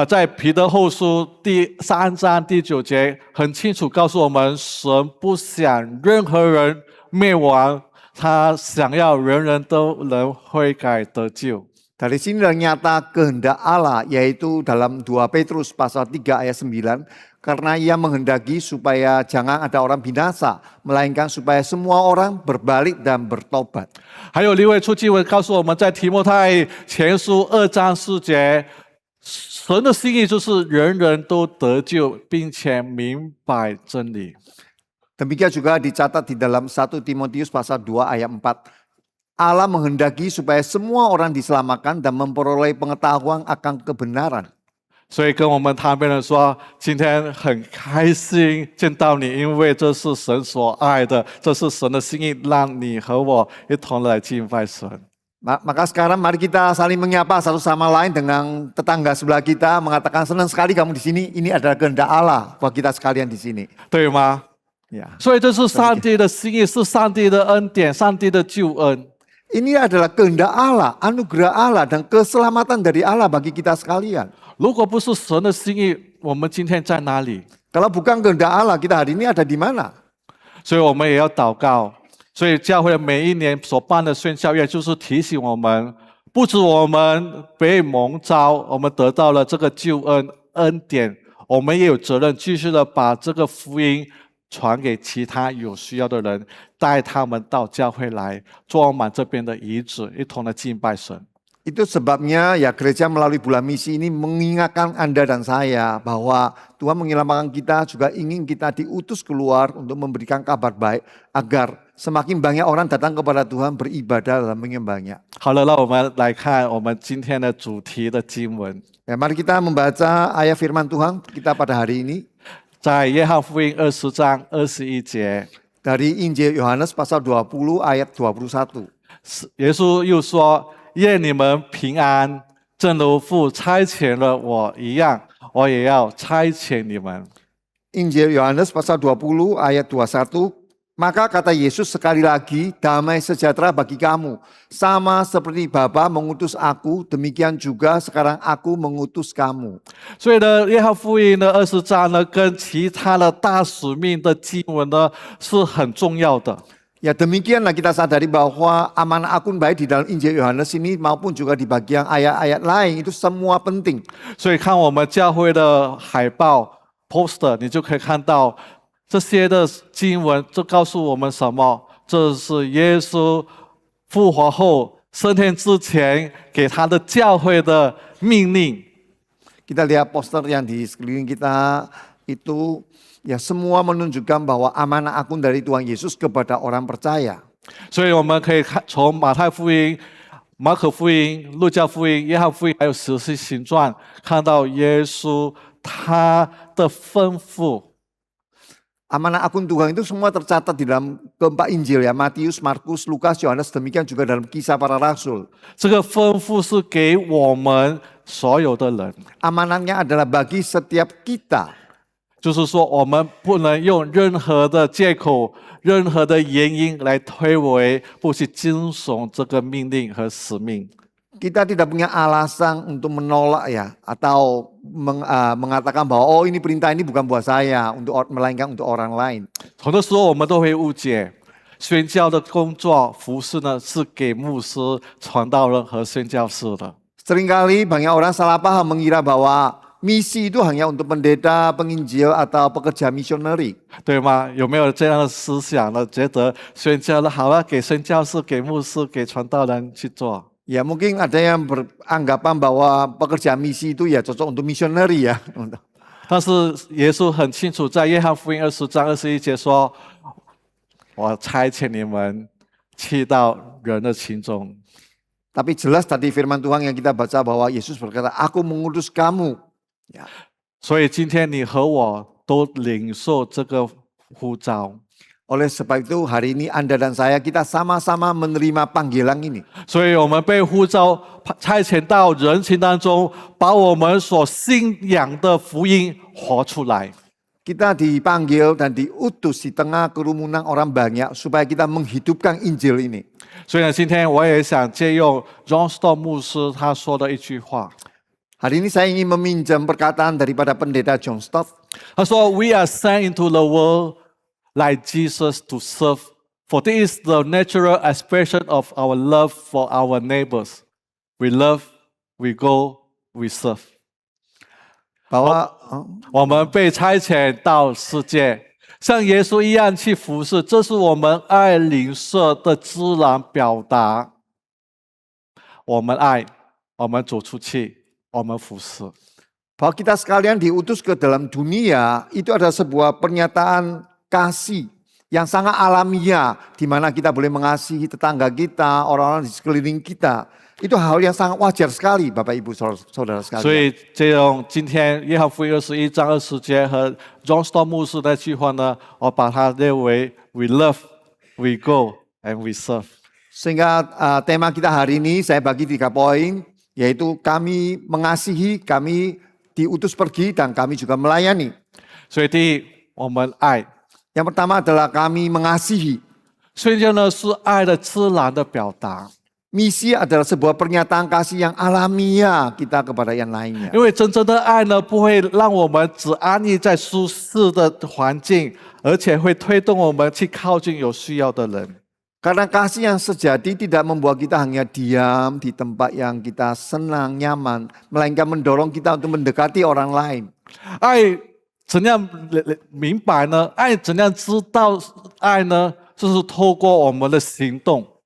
在彼得后书第3章第9节很清楚告诉我们，神不想任何人灭亡，他想要人人都能悔改得救。 Dari sini ternyata kehendak Allah, yaitu dalam 2 Petrus pasal 3 ayat 9, karena ia menghendaki supaya jangan ada orang binasa, melainkan supaya semua orang berbalik dan bertobat. 还有另外出经文告诉我们，在提摩太前书2章4节，神的心意就是人人都得救，并且明白真理。 Demikian juga dicatat di dalam 1 Timotius pasal 2 ayat 4. Allah menghendaki supaya semua orang diselamatkan dan memperoleh pengetahuan akan kebenaran. 所以跟我们谈辩人说，今天很开心见到你，因为这是神所爱的，这是神的心意，让你和我一同来敬拜神。 Maka sekarang mari kita saling menyapa satu sama lain dengan tetangga sebelah kita, mengatakan senang sekali kamu di sini. Ini adalah kehendak Allah buat kita sekalian di sini. 对吗？ Ya. 所以这是上帝的心意，是上帝的恩典，上帝的救恩。 Ini adalah kehendak Allah, anugerah Allah dan keselamatan dari Allah bagi kita sekalian. 如果不是神的心意，我们今天在哪里？ Kalau bukan kehendak Allah, kita hari ini ada di mana? 所以我们也要祷告。所以教会每一年所办的宣教月，就是提醒我们，不止我们被蒙召，我们得到了这个救恩典，我们也有责任继续的把这个福音传给其他有需要的人，带他们到教会来，做满这边的遗址，一同的敬拜神。 Itu sebabnya ya gereja melalui bulan misi ini mengingatkan Anda dan saya bahwa Tuhan menyelamatkan kita, juga ingin kita diutus keluar untuk memberikan kabar baik agar semakin banyak orang datang kepada Tuhan beribadah dan menyembahnya. 好了，让我们来看我们今天的主题的经文， Ya, mari kita membaca ayat firman Tuhan kita pada hari ini 在约翰福音20章21节， dari Injil Yohanes pasal 20 ayat 21. 耶稣又说：“愿你们平安，正如父差遣了我一样，我也要差遣你们。” Injil Yohanes pasal 20 ayat 21. Maka kata Yesus sekali lagi, damai sejahtera bagi kamu. Sama seperti Bapa mengutus aku, demikian juga sekarang aku mengutus kamu. 所以呢，约翰福音的20章呢，跟其他的大使命的经文呢是很重要的。 Ya demikianlah kita sadari bahwa amanah akun baik di dalam Injil Yohanes ini maupun juga di bagian ayat-ayat lain itu semua penting. 所以看我们教会的海报， poster，你就可以看到这些的经文，就告诉我们什么？这是耶稣复活后升天之前给他的教会的命令。 Kita lihat poster yang di sekeliling kita itu ya semua menunjukkan bahwa amanah agung dari Tuhan Yesus kepada orang percaya. 所以我们可以看从马太福音、马可福音、路加福音、约翰福音，还有使徒行传，看到耶稣他的吩咐。 Amanah agung Tuhan itu semua tercatat di dalam keempat Injil ya, Matius, Markus, Lukas, Yohanes, demikian juga dalam kisah para rasul. 这个吩咐是给我们所有的人， Amanahnya adalah bagi setiap kita. 就是说我们不能用任何的借口、任何的原因来推诿不去遵守这个命令和使命。 Kita tidak punya alasan untuk menolak ya, atau mengatakan bahwa oh ini perintah ini bukan buat saya, melainkan untuk orang lain. 很多时候我们都会误解，宣教的工作服侍呢是给牧师、传道人和宣教士的。 Seringkali banyak orang salah paham mengira bahwa misi itu hanya untuk pendeta, penginjil, atau pekerja misioneri. 对吗？有没有这样的思想呢？觉得宣教的好了，给宣教士、给牧师、给传道人去做。 Ya mungkin ada yang beranggapan bahwa pekerja misi itu ya cocok untuk misioneri ya. 但是耶稣很清楚，在约翰福音20章21节说：“我差遣你们去到人的群中。” Tapi jelas tadi firman Tuhan yang kita baca bahwa Yesus berkata, aku mengutus kamu. Ya. 所以今天你和我都领受这个呼召。 Oleh sebab itu hari ini Anda dan saya kita sama-sama menerima panggilan ini. 所以我们被呼召差遣到人群当中，把我们所信仰的福音活出来。 Kita dipanggil dan diutus di tengah kerumunan orang banyak supaya kita menghidupkan Injil ini. 所以呢，今天我也想借用 John Stott 牧师他说的一句话， Hari ini saya ingin meminjam perkataan daripada pendeta John Stott. 他说 ：“We are sent into the world like Jesus to serve, for this is the natural expression of our love for our neighbors. We love, we go, we serve。” Bahwa 我们被差遣到世界，像耶稣一样去服侍，这是我们爱邻舍的自然表达。我们爱，我们走出去，我们服侍。 bahwa kita sekalian diutus ke dalam dunia itu adalah sebuah pernyataan kasih yang sangat alamiah di mana kita boleh mengasihi tetangga kita, orang-orang di sekeliling kita. Itu hal yang sangat wajar sekali Bapak Ibu Saudara 所 sekalian. 以，这种今天约翰福音21章20节和 John Stott 牧师那句话呢，我把它列为 We love, we go, and we serve。 Sehingga tema kita hari ini saya bagi 3 poin, yaitu kami mengasihi, kami diutus pergi, dan kami juga melayani. 所以，第一，我们爱。 Yang pertama adalah kami mengasihi. 宣教呢是爱的自然的表达。 Misi adalah sebuah pernyataan kasih yang alamiah kita kepada yang lainnya. 因为真正的爱呢，不会让我们只安逸在舒适的环境，而且会推动我们去靠近有需要的人。 Karena kasih yang sejati tidak membuat kita hanya diam di tempat yang kita senang, nyaman, melainkan mendorong kita untuk mendekati orang lain. 爱怎样明白呢？爱怎样知道爱呢？就是透过我们的行动。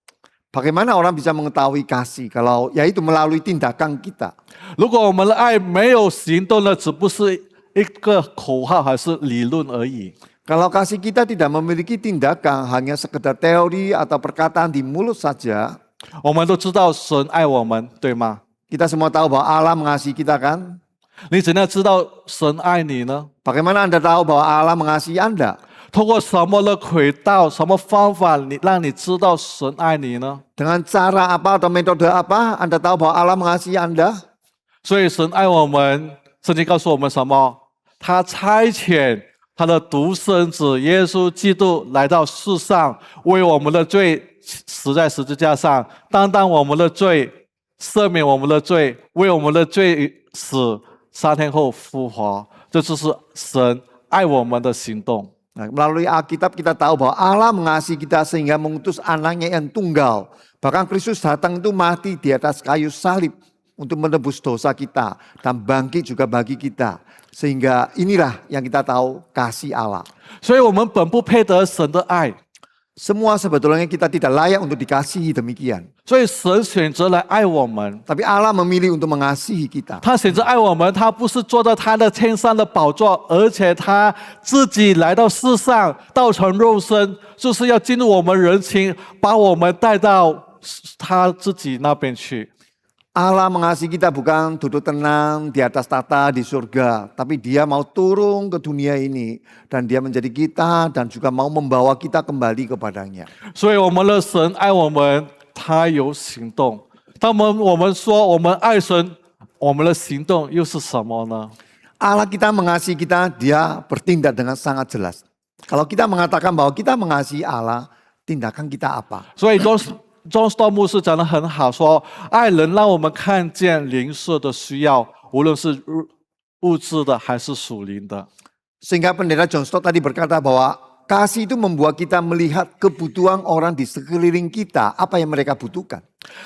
Bagaimana orang bisa mengetahui kasih kalau yaitu melalui tindakan kita. 如果我们的爱没有行动呢，只不是一个口号还是理论而已。 Kalau kasih kita tidak memiliki tindakan, hanya sekedar teori atau perkataan di mulut saja. 我们都知道神爱我们，对吗？ Kita semua tahu bahwa Allah mengasihi kita kan? 你怎样知道神爱你呢？ Bagaimana Anda tahu bahwa Allah mengasihi Anda? 通过什么的轨道、什么方法，让你知道神爱你呢？ Dengan cara apa atau metode apa Anda tahu bahwa Allah mengasihi Anda? 所以神爱我们，圣经告诉我们什么？他差遣他的独生子耶稣基督来到世上，为我们的罪死在十字架上，担当我们的罪，赦免我们的罪，为我们的罪死，3天后复活。这就是神爱我们的行动。 Nah, melalui Alkitab kita tahu bahwa Allah mengasihi kita sehingga mengutus anaknya yang tunggal. Bahkan Kristus datang itu mati di atas kayu salib untuk menebus dosa kita dan bangkit juga bagi kita. Sehingga inilah yang kita tahu kasih Allah. 所以我们本不配得神的爱， Semua sebetulnya kita tidak layak untuk dikasihi demikian. 所以神选择来爱我们。 Tapi Allah memilih untuk mengasihi kita. 他选择爱我们，他不是坐在他的天上的宝座，而且他自己来到世上，道成肉身，就是要进入我们人情，把我们带到他自己那边去。 Allah mengasihi kita bukan duduk tenang di atas tata di surga. Tapi dia mau turun ke dunia ini. Dan dia menjadi kita dan juga mau membawa kita kembali kepadanya. 所以我们的神爱我们，他有行动。当我们说我们爱神，我们的行动又是什么呢？ Allah kita mengasihi kita, dia bertindak dengan sangat jelas. Kalau kita mengatakan bahwa kita mengasihi Allah, tindakan kita apa? 所以John Stott 牧师讲得很好，说爱人让我们看见灵舍的需要，无论是物质的还是属灵的。 Sehingga pendeta John Stott tadi berkata bahwa kasih itu membuat kita melihat kebutuhan orang di sekeliling kita, apa yang mereka butuhkan.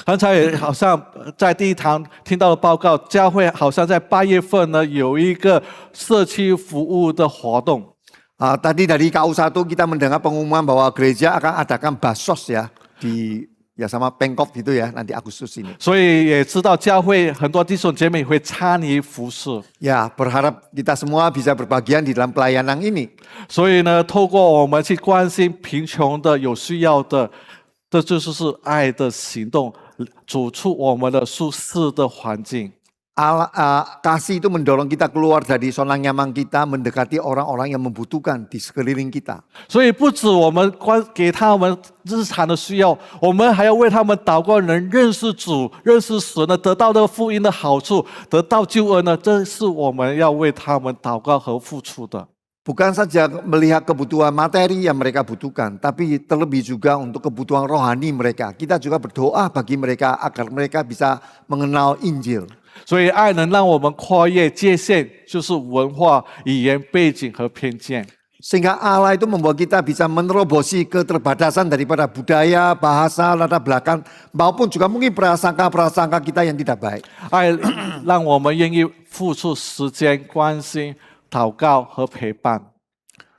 刚才也好像在第一堂听到的报告，教会好像在8月份呢有一个社区服务的活动。 Tadi dari KU1 kita mendengar pengumuman bahwa gereja akan adakan basos ya di ya sama Pengkop gitu ya nanti Agustus ini. 所以也知道教会很多弟兄姐妹会参与服侍。 Ya berharap kita semua bisa berbagian di dalam pelayanan ini. 所以呢，透过我们去关心贫穷的、有需要的，这就是爱的行动，走出我们的舒适的环境。 Kasih itu mendorong kita keluar dari zona nyaman kita, mendekati orang-orang yang membutuhkan di sekeliling kita. 所以不止我们给他们日常的需要，我们还要为他们祷告，能认识主、认识神呢，得到这个福音的好处，得到救恩呢，这是我们要为他们祷告和付出的。 Bukan saja melihat kebutuhan materi yang mereka butuhkan, tapi terlebih juga untuk kebutuhan rohani mereka. Kita juga berdoa bagi mereka agar mereka bisa mengenal Injil. 所以爱能让我们跨越界限，就是文化、语言背景和偏见。 Sehingga Allah itu membuat kita bisa menerobosi keterbatasan daripada budaya, bahasa, latar belakang, maupun juga mungkin prasangka-prasangka kita yang tidak baik. 爱让我们愿意付出时间、关心、祷告和陪伴。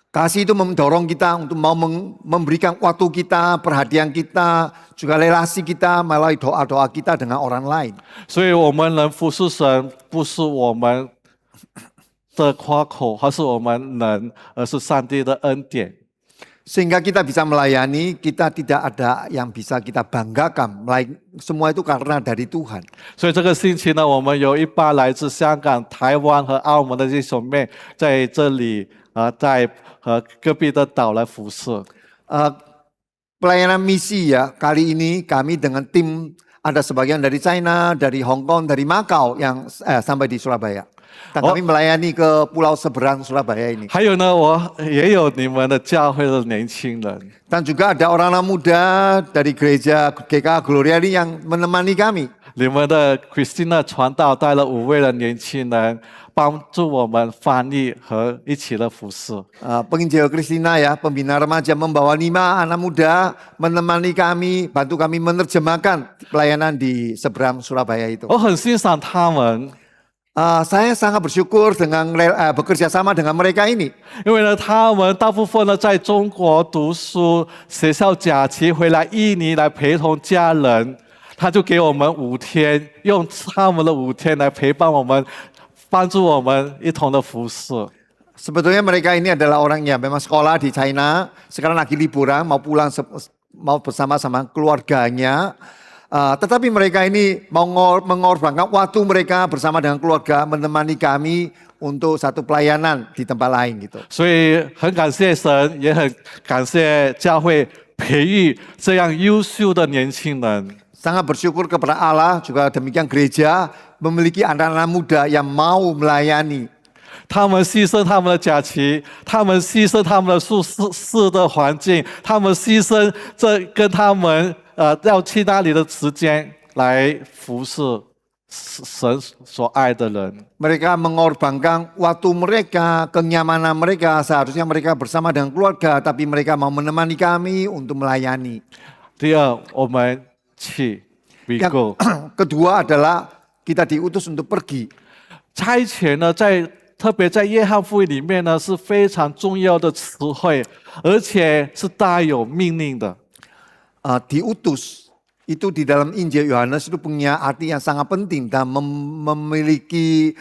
Kasih itu mendorong kita untuk mau memberikan waktu kita, perhatian kita, juga relasi kita melalui doa-doa kita dengan orang lain. 所以我们能服侍神，不是我们的夸口，而是我们能，而是上帝的恩典。 Sehingga kita bisa melayani, kita tidak ada yang bisa kita banggakan. Semua itu karena dari Tuhan. 所以这个星期呢，我们有一班来自香港、台湾和澳门的弟兄妹在这里，在隔壁的岛来服侍。 Pelayanan misi ya, kali ini kami dengan tim ada sebagian dari China, dari Hong Kong, dari Macau yang sampai di Surabaya. Dan kami melayani ke pulau seberang Surabaya ini. 还有呢，我也有你们的教会的年轻人。 Dan juga ada orang muda dari gereja GK Gloria ini yang menemani kami. 你们的 Christina 传道带了5位的年轻人，帮助我们翻译和一起的服侍。 Penginjil Christina ya, pembina remaja membawa 5 anak muda menemani kami, bantu kami menerjemahkan pelayanan di seberang Surabaya itu. 我很欣赏他们， Saya sangat bersyukur dengan bekerja sama dengan mereka ini. 因为呢，他们大部分呢在中国读书，学校假期回来印尼来陪同家人，他就给我们5天，用他们的5天来陪伴我们，帮助我们一同的服侍。 Sebetulnya mereka ini adalah orang yang memang sekolah di China, sekarang lagi liburan, mau pulang mau bersama-sama keluarganya. Tetapi mereka ini mau mengorbankan waktu mereka bersama dengan keluarga, menemani kami untuk satu pelayanan di tempat lain gitu. 所以很感谢神，也很感谢教会培育这样优秀的年轻人。 Sangat bersyukur kepada Allah, juga demikian gereja memiliki anak-anak muda yang mau melayani. 他们牺牲他们的假期，他们牺牲他们的舒适的环境，他们牺牲这跟他们要去那里的时间来服侍神所爱的人。 Mereka mengorbankan waktu mereka, kenyamanan mereka, seharusnya mereka bersama dengan keluarga, tapi mereka mau menemani kami untuk melayani. 第二，我们去 we go。 Kedua adalah kita diutus untuk pergi. 差遣呢，特别在约翰福音里面呢，是非常重要的词汇，而且是带有命令的。 Diutus itu di dalam Injil Yohanes itu punya arti yang sangat penting dan memiliki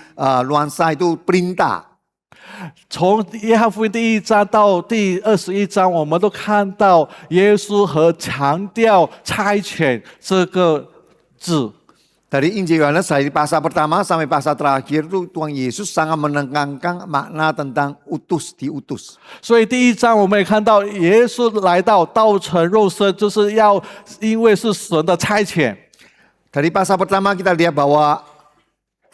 nuansa itu perintah. 从约翰福音第1章到第21章，我们都看到耶稣和强调差遣这个字。 Dari Injil Yohanes dari pasal pertama sampai pasal terakhir itu Tuhan Yesus sangat menekankan makna tentang diutus. 所以第1章我们也看到耶稣来到道成肉身，就是要因为是神的差遣。 Dari pasal pertama kita lihat bahwa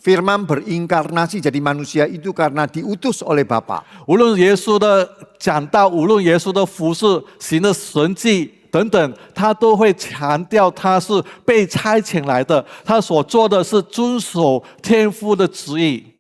Firman berinkarnasi jadi manusia itu karena diutus oleh Bapa. 无论耶稣的讲道，无论耶稣的服事、行的神迹等等，他都会强调他是被差遣来的，他所做的是遵守天父的旨意。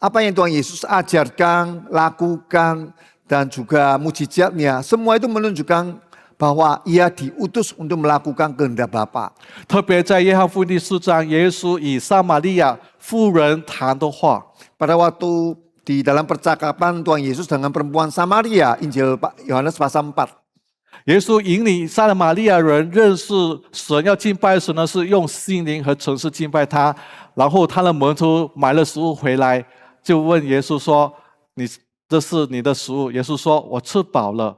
Apa yang Tuhan Yesus ajarkan, lakukan, dan juga mujizatnya, semua itu menunjukkan bahwa ia diutus untuk melakukan kehendak Bapa. 特别在约翰福音第4章，耶稣以撒玛利亚妇人谈的话， Pada waktu di dalam percakapan Tuhan Yesus dengan perempuan Samaria, Injil Yohanes pasal 4. 耶稣引领撒玛利亚人认识神，要敬拜神呢，是用心灵和诚实敬拜他。然后他的门徒买了食物回来，就问耶稣说：“这是你的食物？”耶稣说：“我吃饱了。”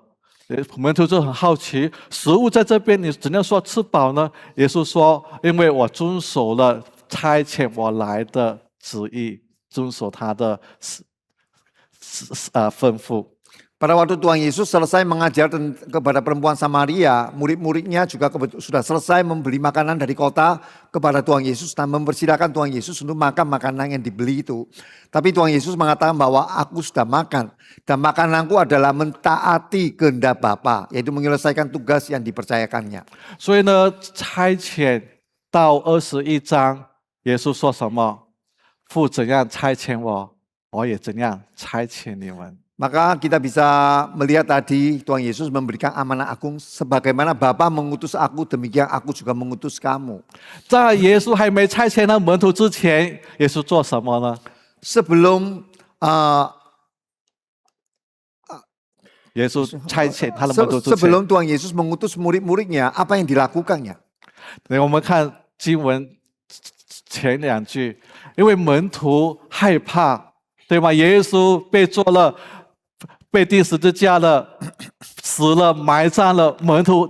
门徒就很好奇，食物在这边，你怎样说吃饱呢？耶稣说：“因为我遵守了差遣我来的旨意，遵守他的吩咐。” Pada waktu Tuhan Yesus selesai mengajar kepada perempuan Samaria, murid-muridnya juga sudah selesai membeli makanan dari kota kepada Tuhan Yesus dan mempersilahkan Tuhan Yesus untuk makan makanan yang dibeli itu. Tapi Tuhan Yesus mengatakan bahwa aku sudah makan dan makananku adalah mentaati kehendak Bapa, yaitu menyelesaikan tugas yang dipercayakannya. 所以呢，差遣到21章，耶稣说什么？父怎样差遣我，我也怎样差遣你们。 Maka kita bisa melihat tadi Tuhan Yesus memberikan amanah agung sebagaimana Bapa mengutus aku, demikian aku juga mengutus kamu. 在耶稣还没差遣那门徒之前，耶稣做什么呢？ Sebelum 耶稣差遣他的门徒之前， sebelum Tuhan Yesus mengutus murid-muridnya, apa yang dilakukannya? 我们看经文前2句，因为门徒害怕，对吗？耶稣被钉十字架了，死了，埋葬了，门徒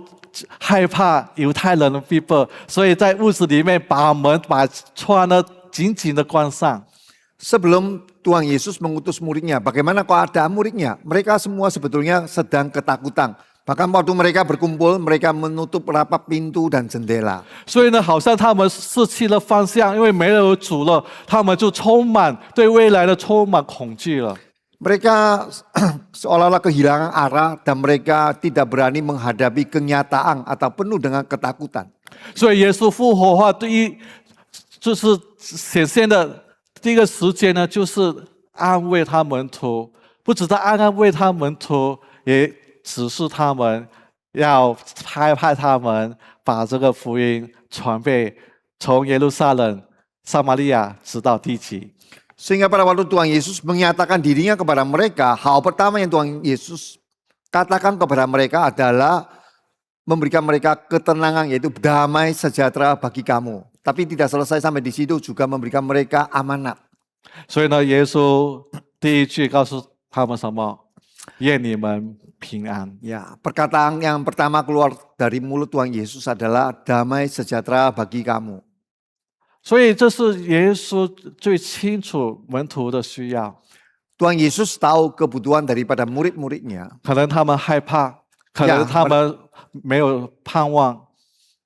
害怕犹太人的逼迫，所以在屋子里面把门把窗呢紧紧的关上。 Sebelum Tuhan Yesus mengutus muridnya, bagaimana keadaan muridnya? Mereka semua sebetulnya sedang ketakutan. Bahkan waktu mereka berkumpul, mereka menutup rapat pintu dan jendela. 所以呢，好像他们失去了方向，因为没有主了，他们就对未来的充满恐惧了。 Mereka seolah-olah kehilangan arah dan mereka tidak berani menghadapi kenyataan atau penuh dengan ketakutan. 所以耶稣复活化就是显现的第一个时间呢，就是安慰他门徒，不只是安慰他门徒，也指示他们要派他们把这个福音传遍从耶路撒冷、撒玛利亚直到地极。 Sehingga pada waktu Tuhan Yesus menyatakan dirinya kepada mereka, hal pertama yang Tuhan Yesus katakan kepada mereka adalah memberikan mereka ketenangan, yaitu damai sejahtera bagi kamu. Tapi tidak selesai sampai di situ, juga memberikan mereka amanat. 所以呢，耶稣第一句告诉他们什么？愿你们平安。 Ya, perkataan yang pertama keluar dari mulut Tuhan Yesus adalah damai sejahtera bagi kamu. 所以这是耶稣最清楚门徒的需要。 Tuhan Yesus tahu kebutuhan daripada murid-muridnya. 可能他们害怕，可能他们没有盼望，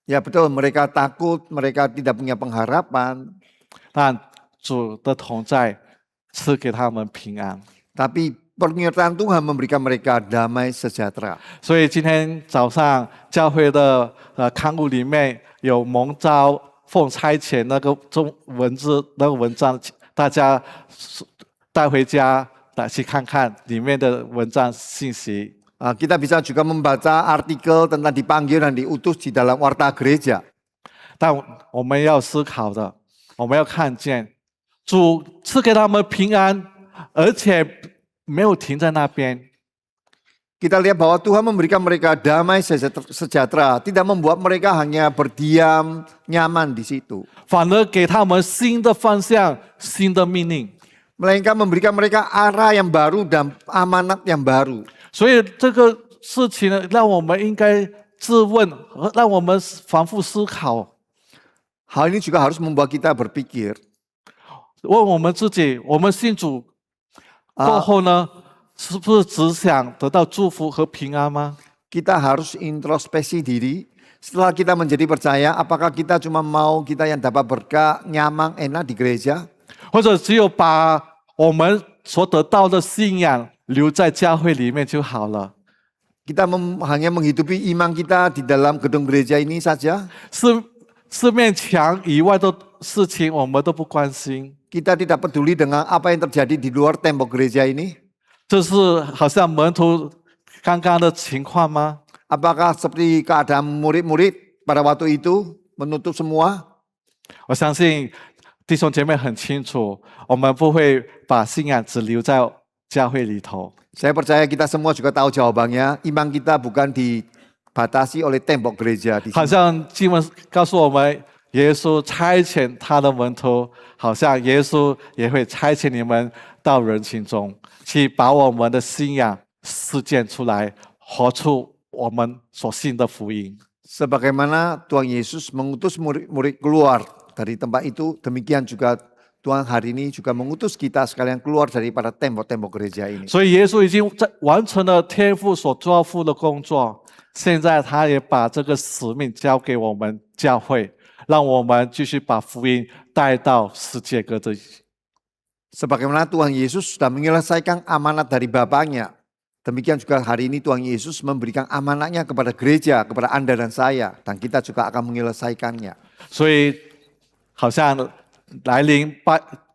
Ya betul, mereka takut, mereka tidak punya pengharapan. 但主的同在赐给他们平安。 Tapi penyertaan Tuhan memberikan mereka damai sejahtera. 所以今天早上教会的刊物里面有蒙召奉差遣那个文章，大家带回家去看看里面的文章信息。 Kita bisa juga membaca artikel tentang dipanggil dan diutus di dalam warta gereja. 但我们要思考的，我们要看见主赐给他们平安，而且没有停在那边。 Kita lihat bahwa Tuhan memberikan mereka damai sejahtera, tidak membuat mereka hanya berdiam nyaman di situ. 反而给他们新的方向、新的命令。 Melainkan memberikan mereka arah yang baru dan amanat yang baru. 所以这个事情呢，让我们应该自问，让我们反复思考， Hal ini juga harus membuat kita berpikir. 问我们自己：我们信主过后呢，是不是只想得到祝福和平安吗？ Kita harus introspeksi diri. Setelah kita menjadi percaya, apakah kita cuma mau kita yang dapat berkah, nyaman, enak di gereja? 或者只有把我们所得到的信仰留在教会里面就好了？ Kita hanya menghidupi iman kita di dalam gedung gereja ini saja. 四面墙以外的事情我们都不关心， Kita tidak peduli dengan apa yang terjadi di luar tembok gereja ini. 这是好像门徒刚刚的情况吗？ Apakah seperti keadaan murid-murid pada waktu itu menutup semua? 我相信弟兄姐妹很清楚，我们不会把信仰只留在教会里头。 Saya percaya kita semua juga tahu jawabannya. Iman kita bukan dibatasi oleh tembok gereja di 好 sini. 像经文告诉我们，耶稣差遣他的门徒，好像耶稣也会差遣你们到人群中，去把我们的信仰实践出来，活出我们所信的福音。 Sebagaimana Tuhan Yesus mengutus murid-murid keluar dari tempat itu, demikian juga Tuhan hari ini juga mengutus kita sekalian keluar daripada tembok-tembok gereja ini. 所以耶稣已经在完成了天父所交付的工作，现在他也把这个使命交给我们教会，让我们继续把福音带到世界各地。 Sebagaimana Tuhan Yesus sudah menyelesaikan amanat dari Bapaknya, demikian juga hari ini Tuhan Yesus memberikan amanatnya kepada gereja, kepada Anda dan saya, dan kita juga akan menyelesaikannya. 所以好像来临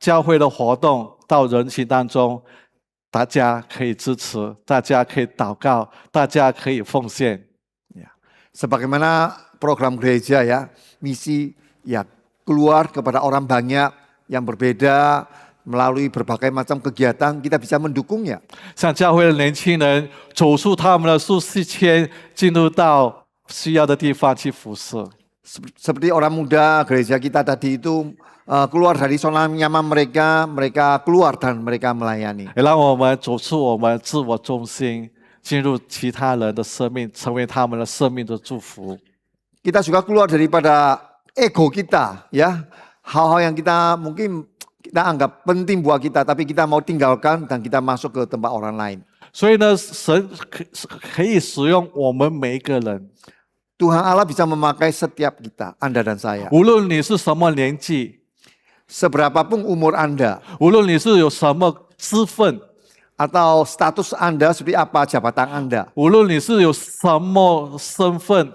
教会的活动到人群当中，大家可以支持，大家可以祷告，大家可以奉献。 Sebagaimana program gereja ya, misi ya keluar kepada orang banyak yang berbeda melalui berbagai macam kegiatan kita bisa mendukungnya. 像教会的年轻人走出他们的舒适圈，进入到需要的地方去服侍。 Seperti orang muda gereja kita tadi itu keluar dari zona nyaman mereka, mereka keluar dan mereka melayani. 也让我们走出我们自我中心，进入其他人的生命，成为他们的生命的祝福。 Kita juga keluar daripada ego kita ya, hal-hal yang kita mungkin kita anggap penting buat kita, tapi kita mau tinggalkan dan kita masuk ke tempat orang lain. 所以呢，神可以使用我们每一个人， Tuhan Allah bisa memakai setiap kita, Anda dan saya. 无论你是什么年纪， Seberapapun umur Anda 无论你是有什么身份， atau status Anda seperti apa, jabatan Anda, 无论你是有什么身份，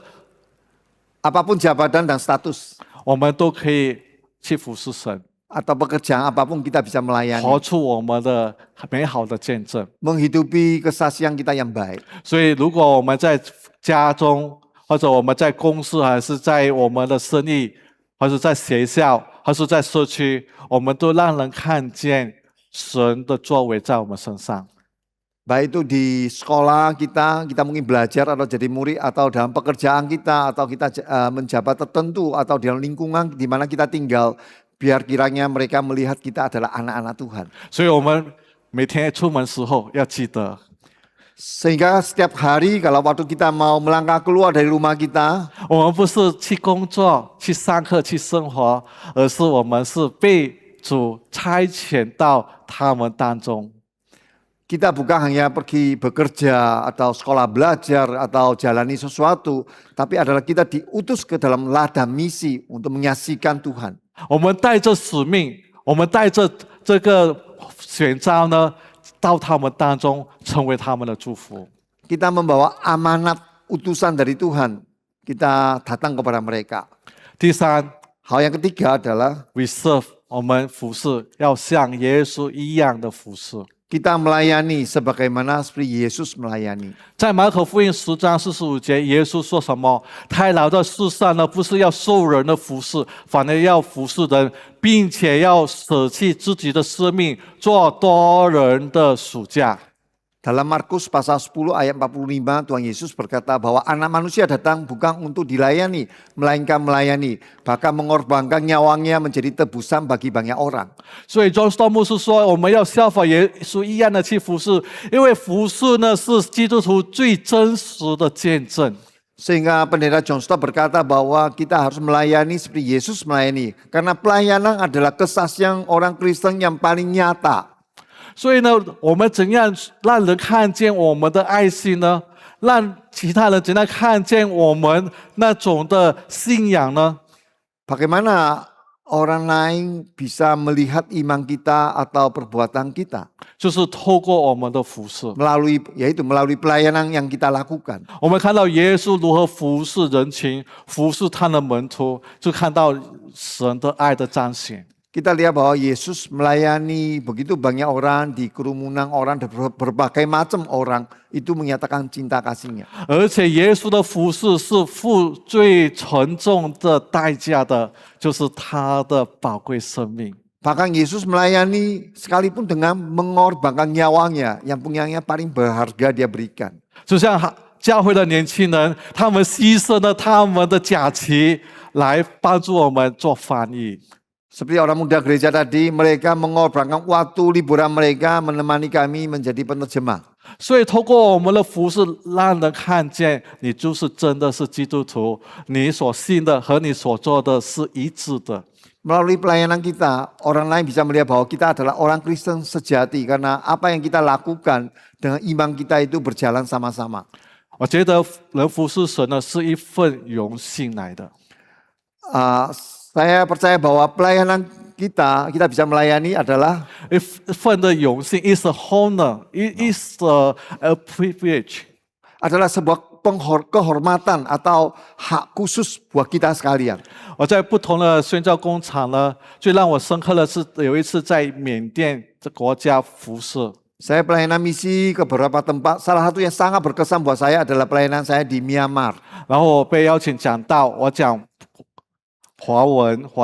apapun jabatan dan status 我们都可以去服侍神， atau pekerjaan apapun kita bisa 活 melayani, 出我们的美好的见证。 menghidupi kesaksian kita yang baik. 所以，如果我们在家中，或者我们在公司，还是在我们的生意，或者在学校，还是在社区，我们都让人看见神的作为在我们身上。 Baik itu di sekolah kita mungkin belajar atau jadi murid, atau dalam pekerjaan kita, atau kita menjabat tertentu, atau dalam lingkungan di mana kita tinggal, biar kiranya mereka melihat kita adalah anak-anak Tuhan. 所以，我们每天出门时候要记得， Sehingga setiap hari kalau waktu kita mau melangkah keluar dari rumah kita, 我们不是去工作、去上课、去生活，而是我们是被主差遣到他们当中。 kita bukan hanya pergi bekerja atau sekolah belajar atau jalani sesuatu, tapi adalah kita diutus ke dalam ladang misi untuk menyaksikan Tuhan. 我们带着使命，我们带着这个选召呢，到他们当中，成为他们的祝福。 Kita membawa amanat utusan dari Tuhan, kita datang kepada mereka. 第三 Hal yang ketiga adalah ，we serve，我们服侍要像耶稣一样的服侍。kita melayani sebagaimana seperti Yesus melayani. 在马可福音10章45节，耶稣说什么？他来到世上呢，不是要受人的服侍，反而要服侍人，并且要舍弃自己的生命，做多人的属下。 Dalam Markus pasal 10 ayat 45 Tuhan Yesus berkata bahwa anak manusia datang bukan untuk dilayani, melainkan melayani, bahkan mengorbankan nyawanya menjadi tebusan bagi banyak orang. 所以 John Stott 牧师说，我们要效法耶稣一样的去服侍，因为服侍呢是基督徒最真实的见证。 Sehingga pendeta John Stott berkata bahwa kita harus melayani seperti Yesus melayani. Karena pelayanan adalah kesaksian orang Kristen yang paling nyata. 所以呢，我们怎样让人看见我们的爱心呢？让其他人怎样看见我们那种的信仰呢？ Bagaimana orang lain bisa melihat iman kita atau perbuatan kita? 就是透过我们的服侍， melalui pelayanan yang kita lakukan. 我们看到耶稣如何服侍人群，服侍他的门徒，就看到神的爱的彰显。 Kita lihat bahwa Yesus melayani begitu banyak orang di kerumunan orang, berbagai macam orang itu menyatakan cinta kasihnya. 而且耶稣的服侍是付最沉重的代价的，就是他的宝贵生命。 Bahkan Yesus melayani sekalipun dengan mengorbankan nyawanya, yang punyanya paling berharga dia berikan. 就像教会的年轻人，他们牺牲了他们的假期来帮助我们做翻译。 Seperti orang muda gereja tadi, mereka mengorbankan waktu liburan mereka menemani kami menjadi penerjemah. 所以透过我们的服侍，让人看见你就是真的是基督徒，你所信的和你所做的是一致的。 Melalui pelayanan kita, orang lain bisa melihat bahwa kita adalah orang Kristen sejati karena apa yang kita lakukan dengan iman kita itu berjalan sama-sama. 我觉得能服侍神呢，是一份荣幸来的。 Saya percaya bahwa pelayanan kita bisa melayani adalah 一份的荣幸 is a honor, it is a privilege. adalah sebuah kehormatan atau hak khusus buat kita sekalian. 我在不同的宣教工厂呢，最让我深刻的是有一次在缅甸这国家服侍。 Saya pelayanan misi ke beberapa tempat. Salah satu yang sangat berkesan buat saya adalah pelayanan saya di Myanmar. 然后我被邀请讲道，我讲华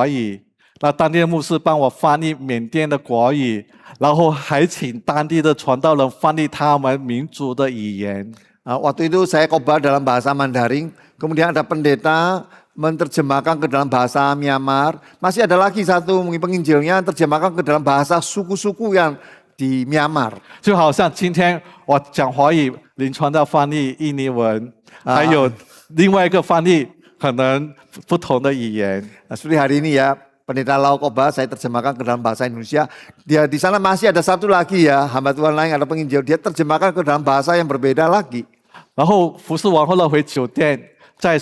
语，那当地的牧师帮我翻译缅甸的国语，然后还请当地的传道人翻译他们民族的语言。 Waktu itu saya khotbah dalam bahasa Mandarin, kemudian ada pendeta menerjemahkan ke dalam bahasa Myanmar. Masih ada lagi satu penginjilnya terjemahkan ke dalam bahasa suku-suku yang di Myanmar. 就好像今天我讲华语，林传道翻译印尼文，还有另外一个翻译可能不同的语言。 Seperti hari ini ya, pendeta Lau khotbah saya terjemahkan ke dalam bahasa Indonesia. Dia di sana masih ada satu lagi ya, hamba Tuhan lain ada penginjil, dia terjemahkan ke dalam bahasa yang berbeda lagi. 然后服侍完后呢，回酒店，在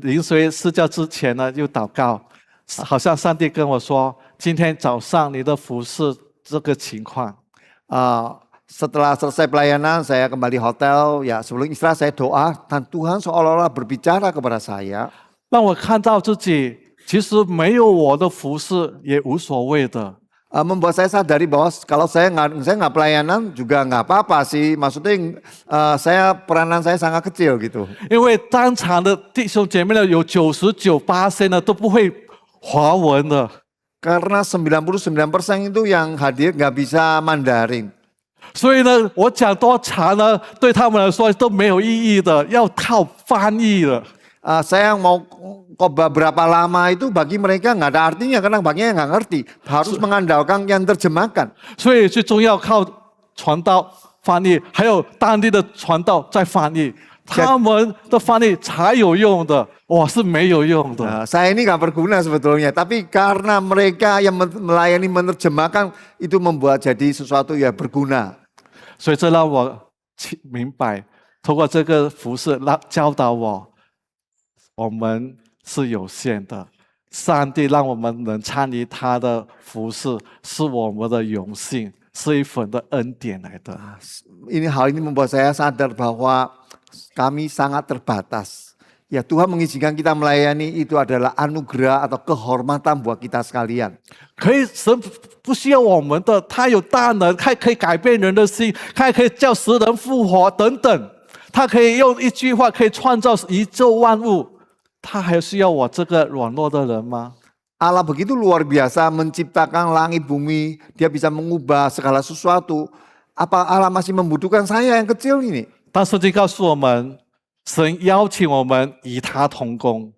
临睡睡觉之前呢，又祷告，好像上帝跟我说，今天早上你的服侍这个情况。 Setelah selesai pelayanan, saya kembali hotel. Ya, sebelum istirahat saya doa dan Tuhan seolah-olah berbicara kepada saya. 让我看到自己其实没有我的服侍也无所谓的。 Membuat saya sadari bahwa kalau saya nggak pelayanan juga nggak apa-apa sih. Maksudnya peranan saya sangat kecil gitu. 因为当场的弟兄姐妹呢，有99%呢都不会华文的。 Karena 99% itu yang hadir nggak bisa Mandarin. 所以呢，我讲多长呢，对他们来说都没有意义的，要靠翻译的。 Saya mau khotbah berapa lama itu bagi mereka nggak ada artinya karena baginya nggak ngerti. Harus mengandalkan yang terjemahkan. 所以最重要靠传道翻译，还有当地的传道再翻译，他们的翻译才有用的，我是没有用的。 Saya ini nggak berguna sebetulnya, tapi karena mereka yang melayani menerjemahkan itu membuat jadi sesuatu yang berguna. 所以这让我明白，通过这个服事教导我们是有限的。上帝让我们能参与他的服事，是我们的荣幸，是一份的恩典来的。 Hal ini membuat saya sadar bahwa kami sangat terbatas. Ya Tuhan mengizinkan kita melayani itu adalah anugerah atau kehormatan buat kita sekalian. 可以，神不需要我们的，他有大能，他可以改变人的心，他可以叫死人复活等等，他可以用一句话可以创造宇宙万物，他还需要我这个软弱的人吗？ Allah begitu luar biasa menciptakan langit bumi, dia bisa mengubah segala sesuatu. Apa Allah masih membutuhkan saya yang kecil ini? 但圣经告诉我们，神邀请我们与他同工。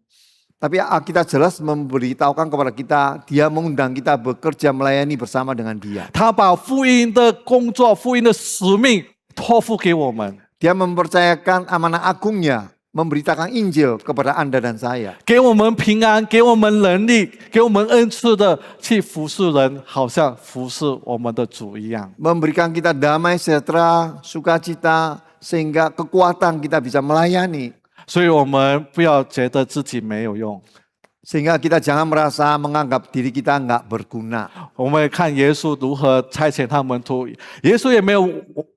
Tapi Alkitab jelas memberitahukan kepada kita, dia mengundang kita bekerja melayani bersama dengan dia. 他把福音的工作、福音的使命托付给我们， Dia mempercayakan amanah agungnya, memberitakan Injil kepada Anda dan saya. 给我们平安，给我们能力，给我们恩赐的去服侍人，好像服侍我们的主一样。 Memberikan kita damai, sejahtera, sukacita, sehingga kekuatan kita bisa melayani. 所以我们不要觉得自己没有用。 Sehingga kita jangan merasa menganggap diri kita enggak berguna. 我们看耶稣如何差遣他门徒，耶稣也没有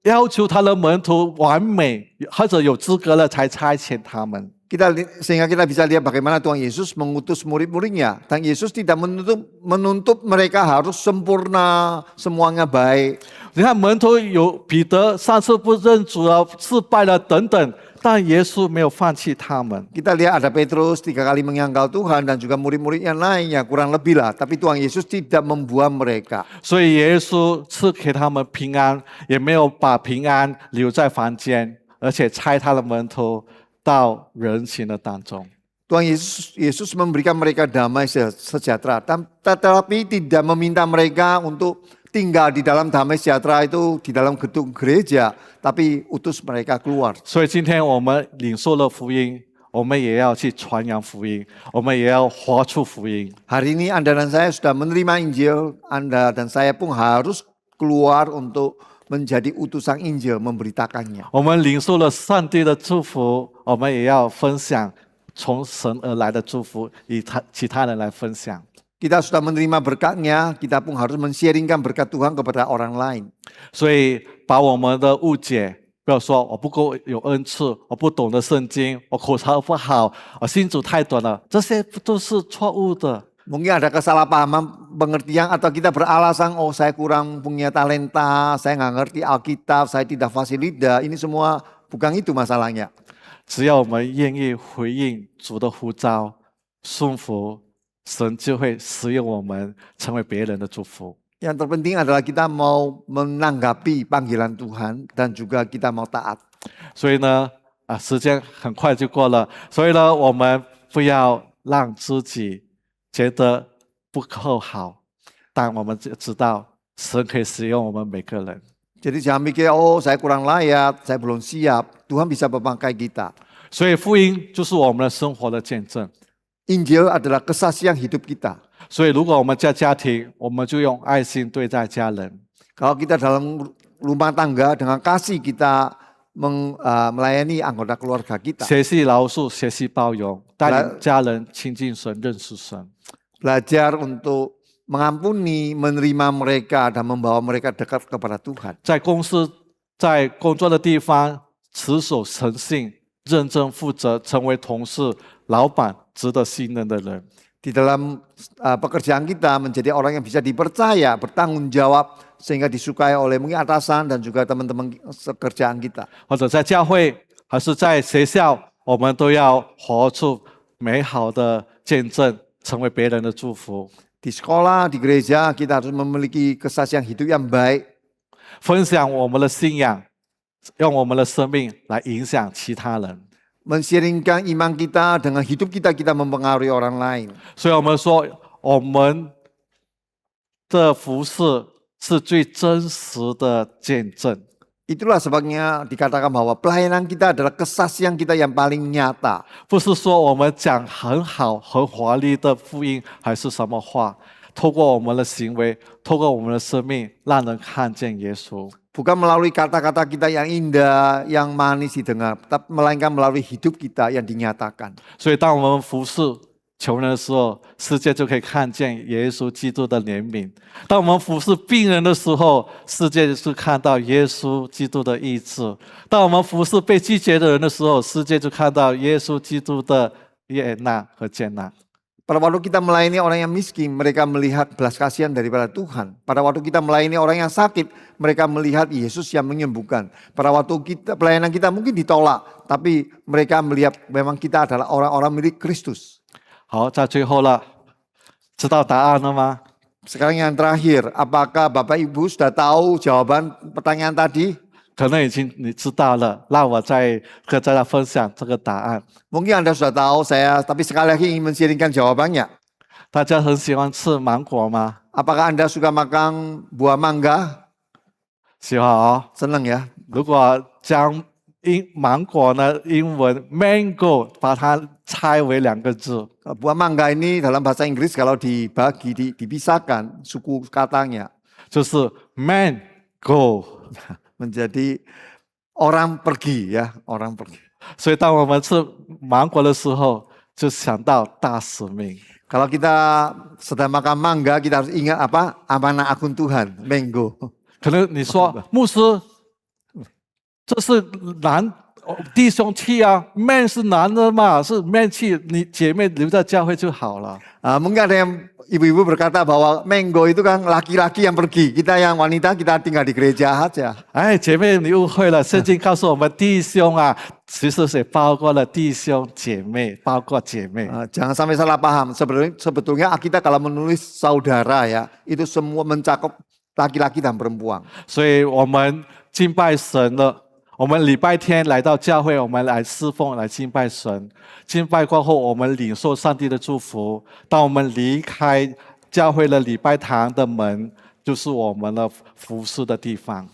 要求他的门徒完美或者有资格了才差遣他们。 Sehingga kita bisa lihat bagaimana Tuhan Yesus mengutus murid-muridnya. Dan Yesus tidak menuntut mereka harus sempurna, semuanya baik. 你看门徒有彼得3次不认主了，失败了等等，但耶稣没有放弃他们。 Kita lihat ada Petrus 3 kali menyangkal Tuhan dan juga murid-murid yang lainnya kurang lebih lah. Tapi Tuhan Yesus tidak membuang mereka. 所以耶稣赐给他们平安，也没有把平安留在房间，而且差他的门徒到人群的当中。 Tuhan Yesus memberikan mereka damai sejahtera. Tetapi tidak meminta mereka untuk tinggal di dalam damai sejahtera itu di dalam gedung gereja. Tapi utus mereka keluar. 所以今天我们领受了福音，我们也要去传扬福音，我们也要活出福音。 Hari ini Anda dan saya sudah menerima Injil. Anda dan saya pun harus keluar untuk menjadi utusan Injil, memberitakannya. 我们领受了上帝的祝福，我们也要分享从神而来的祝福，与其他人来分享。 Kita sudah menerima berkatnya, kita pun harus men-sharingkan berkat Tuhan kepada orang lain. 所以把我们的误解，不要说我不够有恩赐，我不懂得圣经，我口才不好，我信主太短了，这些都是错误的。 Mungkin ada kesalahpahaman pengertian atau kita beralasan, oh saya kurang punya talenta, saya nggak ngerti Alkitab, saya tidak fasilida. Ini semua bukan itu masalahnya. 只要我们愿意回应主的呼召，顺服，神就会使用我们成为别人的祝福。 Yang terpenting adalah kita mau menanggapi panggilan Tuhan dan juga kita mau taat. 所以呢，时间很快就过了，所以呢，我们不要让自己觉得不够好，但我们知道神可以使用我们每个人。 Jadi jangan mikir, oh saya kurang layak, saya belum siap. Tuhan bisa memakai kita. 所以福音就是我们的生活的见证。 Injil adalah kesaksian hidup kita. 所以如果我们在家庭，我们就用爱心对待家人。 Kalau kita dalam rumah tangga dengan kasih kita melayani anggota keluarga kita. 学习饶恕，学习包容，带领家人亲近神，认识神。 Belajar untuk mengampuni, menerima mereka dan membawa mereka dekat kepada Tuhan. 在公司、在工作的地方，持守诚信、认真负责，成为同事、老板值得信任的人。 Di dalam pekerjaan kita menjadi orang yang bisa dipercaya, bertanggung jawab sehingga disukai oleh mungkin atasan dan juga teman-teman pekerjaan kita. 或者在教会，还是在学校，我们都要活出美好的见证，成为别人的祝福。 Di sekolah, di gereja kita harus memiliki kesaksian hidup yang baik. 分享我们的信仰，用我们的生命来影响其他人。 Men-sharingkan iman kita dengan hidup kita, kita mempengaruhi orang lain. 所以我们说，我们的服侍是最真实的见证。 Itulah sebabnya dikatakan bahwa pelayanan kita adalah kesaksian kita yang paling nyata. 不是说我们讲很好、很华丽的福音，还是什么话，透过我们的行为，透过我们的生命，让人看见耶稣。 Bukan melalui kata-kata kita yang indah, yang manis didengar, tapi melainkan melalui hidup kita yang dinyatakan. 所以，当我们服侍穷人的时候，世界就可以看见耶稣基督的怜悯；当我们服侍病人的时候，世界就是看到耶稣基督的医治；当我们服侍被拒绝的人的时候，世界就看到耶稣基督的悦纳和接纳。Pada waktu kita melayani orang yang miskin, mereka melihat belas kasihan daripada Tuhan. Pada waktu kita melayani orang yang sakit, mereka melihat Yesus yang menyembuhkan. Pada waktu pelayanan kita mungkin ditolak, tapi mereka melihat memang kita adalah orang-orang milik Kristus. 好，在最后了，知道答案了吗？ Sekarang yang terakhir, apakah Bapak Ibu sudah tahu jawaban pertanyaan tadi? 可能已经你知道了，让我再跟大家分享这个答案。 Mungkin Anda sudah tahu tapi sekali lagi ingin men-sharingkan jawabannya. 大家很喜欢吃芒果吗？ Apakah Anda suka makan buah mangga? 喜欢哦。 Senang ya. 如果将芒果呢英文 mango 把它拆为2个字， Buah mangga ini dalam bahasa Inggris kalau dibagi, dipisahkan suku katanya 就是 mango。 menjadi orang pergi ya, orang pergi. 所以当我们吃芒果的时候，就想到大使命。 Kalau kita sedang makan mangga, kita harus ingat apa? Amanah agung Tuhan, mango. 可能你说牧师，这是弟兄气啊 ，man 是男的嘛，是 man 气，你姐妹留在教会就好了。 Mungkin ada yang ibu-ibu berkata bahwa mango itu kan laki-laki yang pergi, kita yang wanita kita tinggal di gereja aja. 哎，姐妹你误会了，圣经告诉我们弟兄啊，其实也包括了弟兄姐妹，包括姐妹。 Jangan sampai salah paham. Sebetulnya kita kalau menulis saudara ya, itu semua mencakup laki-laki dan perempuan. 所以我们敬拜神了。 我们礼拜天来到教会，我们来侍奉，来敬拜神。敬拜过后，我们领受上帝的祝福。当我们离开教会的礼拜堂的门，就是我们的服侍的地方。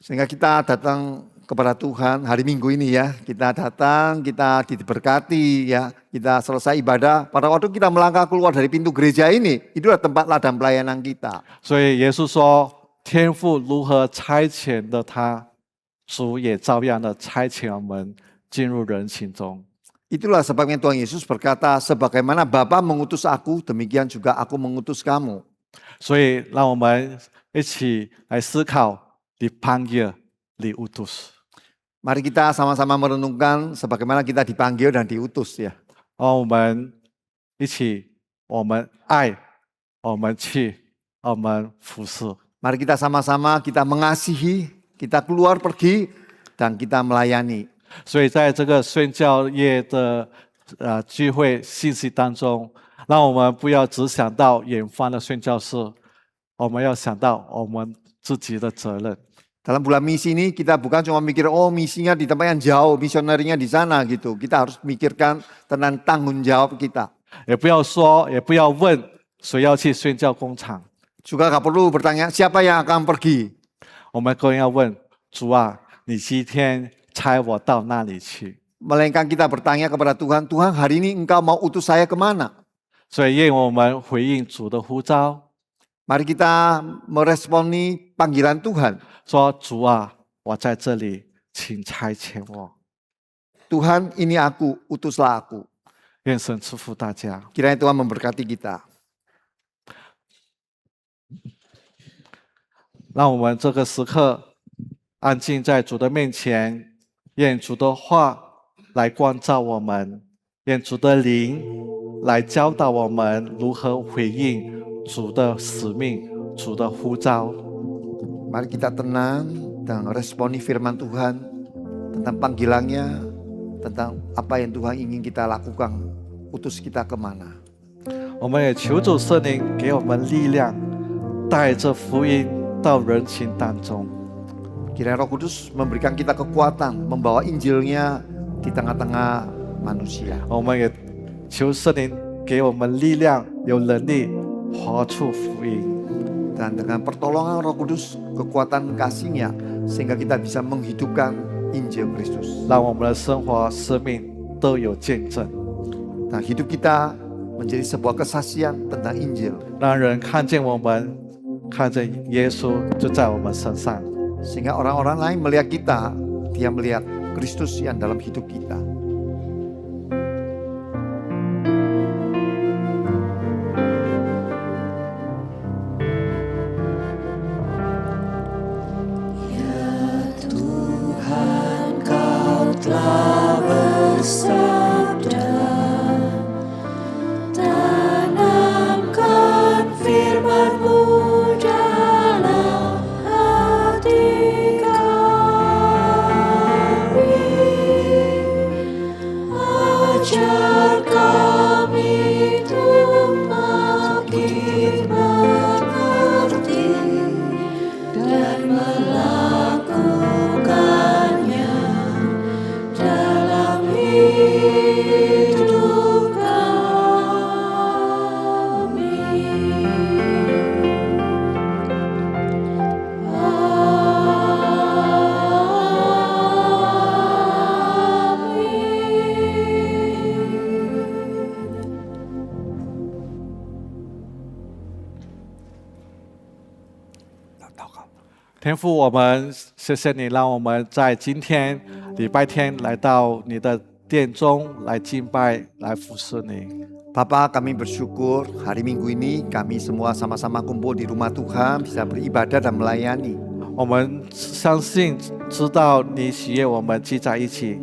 Sehingga kita datang kepada Tuhan hari Minggu ini ya. Kita datang, kita diberkati ya. Kita selesai ibadah. Pada waktu kita melangkah keluar dari pintu gereja ini, itulah tempat ladang pelayanan kita. 所以耶稣说：“天父如何差遣的他，主也照样的差遣我们进入人群中。” Itulah sebabnya Tuhan Yesus berkata, sebagaimana Bapa mengutus aku, demikian juga aku mengutus kamu. 所以让我们一起来思考dipanggil, diutus. Mari kita sama-sama merenungkan sebagaimana kita dipanggil dan diutus ya. 我们一起，我们爱，我们去，我们服侍。 Mari kita sama-sama kita mengasihi, kita keluar pergi dan kita melayani. 所以在这个宣教业的聚会信息当中，让我们不要只想到远方的宣教士，我们要想到我们自己的责任。 Dalam bulan misi ini kita bukan cuma mikir misinya di tempat yang jauh, misionerinya di sana gitu. Kita harus mikirkan tentang tanggung jawab kita. 也不要说，也不要问谁要去宣教工厂， Juga gak perlu bertanya siapa yang akan pergi. 我们更要问主啊，你今天差我到那里去？ Melainkan kita bertanya kepada Tuhan, Tuhan hari ini engkau mau utus saya kemana? 所以愿我们回应主的呼召， Mari kita meresponi panggilan Tuhan. 说主啊，我在这里，请差遣我。 Tuhan ini aku, utuslah aku. 愿神赐福大家。 Kiranya Tuhan memberkati kita. 让我们这个时刻安静在主的面前，愿主的话来光照我们，愿主的灵来教导我们如何回应主的使命、主的呼召。 Mari kita tenang dan responi firman Tuhan tentang panggilannya, tentang apa yang Tuhan ingin kita lakukan, utus kita kemana. 我们也求主圣灵给我们力量，带着福音到人群当中。 Kiranya Roh Kudus memberikan kita kekuatan, membawa Injilnya di tengah-tengah manusia. 我们也求圣灵给我们力量，有能力活出福音。 Dan dengan pertolongan Roh Kudus, kekuatan kasih-Nya, sehingga kita bisa menghidupkan Injil Kristus. 让我们的生活、生命都有见证， Dan hidup kita menjadi sebuah kesaksian tentang Injil. 让人看见我们，看见耶稣就在我们身上。 Sehingga orang-orang lain melihat kita, dia melihat Kristus yang dalam hidup kita. telah bersabda, tanamkan firman-Mu dalam hati kami, ajar kami untuk makin mengerti dan melakukannya dalam hidup kami. Amin. 天父，我们谢谢你，让我们在今天礼拜天来到你的殿中来敬拜，来服侍你。 Bapa, kami bersyukur hari Minggu ini kami semua sama-sama kumpul di rumah Tuhan, bisa beribadah dan melayani. 我们相信知道你喜悦我们聚在一起，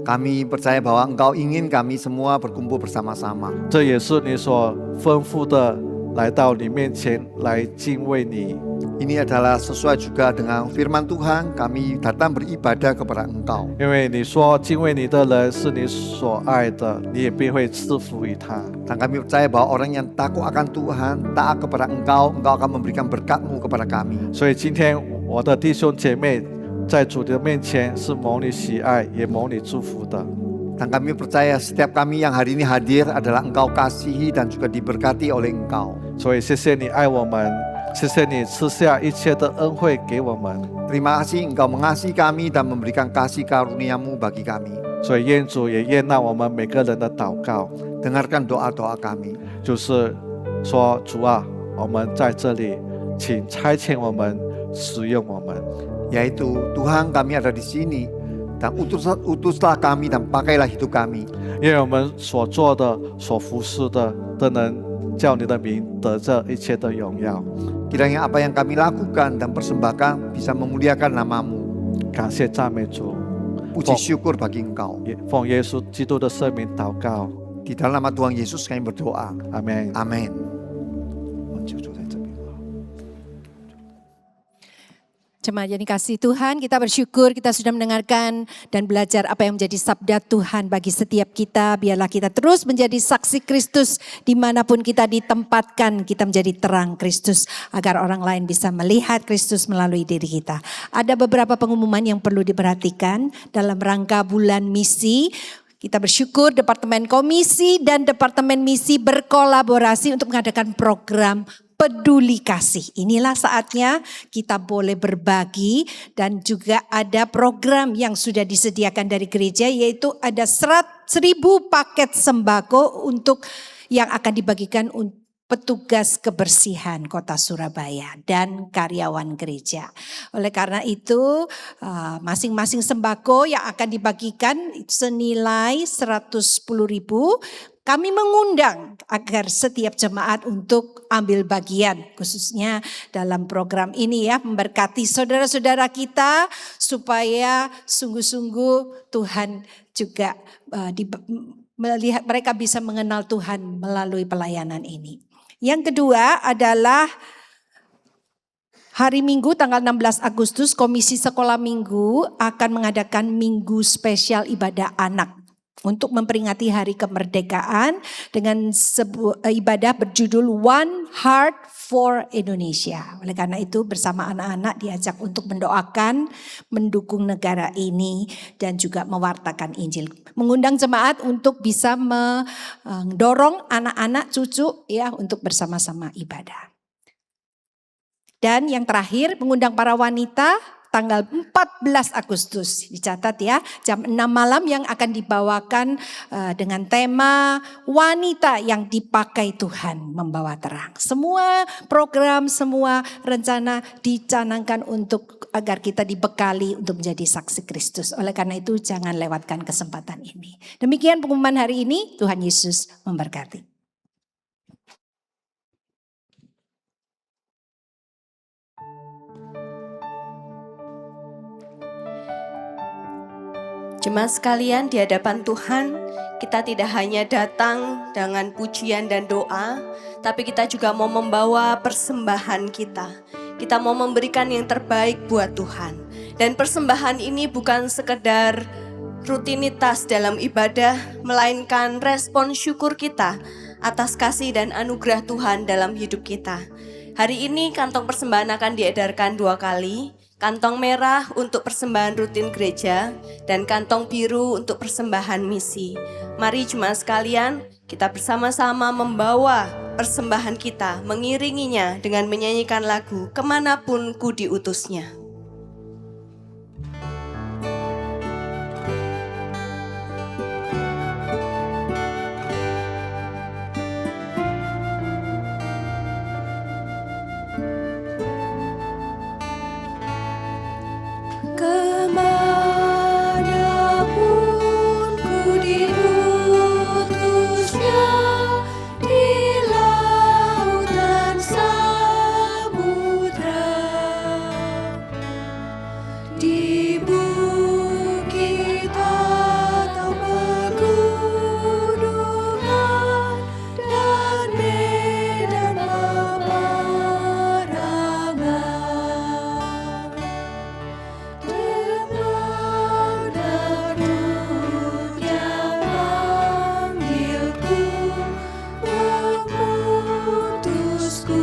Kami percaya bahwa Engkau ingin kami semua berkumpul bersama-sama. 这也是你所吩咐的，来到你面前来敬畏你。 Ini adalah sesuai juga dengan firman Tuhan, kami datang beribadah kepada Engkau. 因为你说敬畏你的人是你所爱的，你也必会赐福于他。 Dan kami percaya bahwa orang yang takut akan Tuhan, taat kepada Engkau, Engkau akan memberikan berkat-Mu kepada kami. 所以今天我的弟兄姐妹在主的面前是蒙你喜爱，也蒙你祝福的。 Dan kami percaya setiap kami yang hari ini hadir adalah Engkau kasihi dan juga diberkati oleh Engkau. 所以谢谢你爱我们，谢谢你赐下一切的恩惠给我们。 Terima kasih Engkau mengasihi kami dan memberikan kasih karunia-Mu bagi kami. 所以愿主也悦纳我们每个人的祷告， Dengarkan doa-doa kami. 就是说主啊，我们在这里，请差遣我们，使用我们。 Yaitu Tuhan, kami ada di sini dan utuslah kami dan pakailah hidup kami. 因为我们所做的、所服侍的，都能叫你的名得这一切的荣耀。 Kiranya apa yang kami lakukan dan persembahkan bisa memuliakan nama-Mu. 感谢赞美主， Puji syukur bagi Engkau. 奉耶稣基督的圣名祷告， Di dalam nama Tuhan Yesus kami berdoa. 阿门。 Amin. Jemaat yang dikasihi Tuhan, kita bersyukur kita sudah mendengarkan dan belajar apa yang menjadi sabda Tuhan bagi setiap kita. Biarlah kita terus menjadi saksi Kristus dimanapun kita ditempatkan, kita menjadi terang Kristus agar orang lain bisa melihat Kristus melalui diri kita. Ada beberapa pengumuman yang perlu diperhatikan dalam rangka bulan misi. Kita bersyukur Departemen Komisi dan Departemen Misi berkolaborasi untuk mengadakan program Peduli Kasih. Inilah saatnya kita boleh berbagi dan juga ada program yang sudah disediakan dari gereja, yaitu ada 1.000 paket sembako untuk yang akan dibagikan untuk petugas kebersihan Kota Surabaya dan karyawan gereja. Oleh karena itu masing-masing sembako yang akan dibagikan senilai 110.000. Kami mengundang agar setiap jemaat untuk ambil bagian khususnya dalam program ini ya, memberkati saudara-saudara kita supaya sungguh-sungguh Tuhan juga melihat mereka bisa mengenal Tuhan melalui pelayanan ini. Yang kedua adalah hari Minggu tanggal 16 Agustus Komisi Sekolah Minggu akan mengadakan Minggu Spesial Ibadah Anak untuk memperingati Hari Kemerdekaan dengan sebuah ibadah berjudul One Heart for Indonesia. Oleh karena itu bersama anak-anak diajak untuk mendoakan, mendukung negara ini dan juga mewartakan Injil. Mengundang jemaat untuk bisa mendorong anak-anak cucu ya untuk bersama-sama ibadah. Dan yang terakhir mengundang para wanita tanggal 14 Agustus, dicatat ya, jam 6 malam yang akan dibawakan dengan tema wanita yang dipakai Tuhan membawa terang. Semua program, semua rencana dicanangkan untuk agar kita dibekali untuk menjadi saksi Kristus. Oleh karena itu jangan lewatkan kesempatan ini. Demikian pengumuman hari ini, Tuhan Yesus memberkati. Jemaat sekalian, di hadapan Tuhan, kita tidak hanya datang dengan pujian dan doa, tapi kita juga mau membawa persembahan kita. Kita mau memberikan yang terbaik buat Tuhan. Dan persembahan ini bukan sekedar rutinitas dalam ibadah, melainkan respon syukur kita atas kasih dan anugerah Tuhan dalam hidup kita. Hari ini kantong persembahan akan diedarkan 2 kali. Kantong merah untuk persembahan rutin gereja dan kantong biru untuk persembahan misi. Mari jemaat sekalian, kita bersama-sama membawa persembahan kita, mengiringinya dengan menyanyikan lagu Kemanapun Ku Diutusnya. Kemanapun ku diutusnya, di laut dan samudra, di bukit atau pegunungan dan medan peperangan. Teman yang manggilku, mengutusku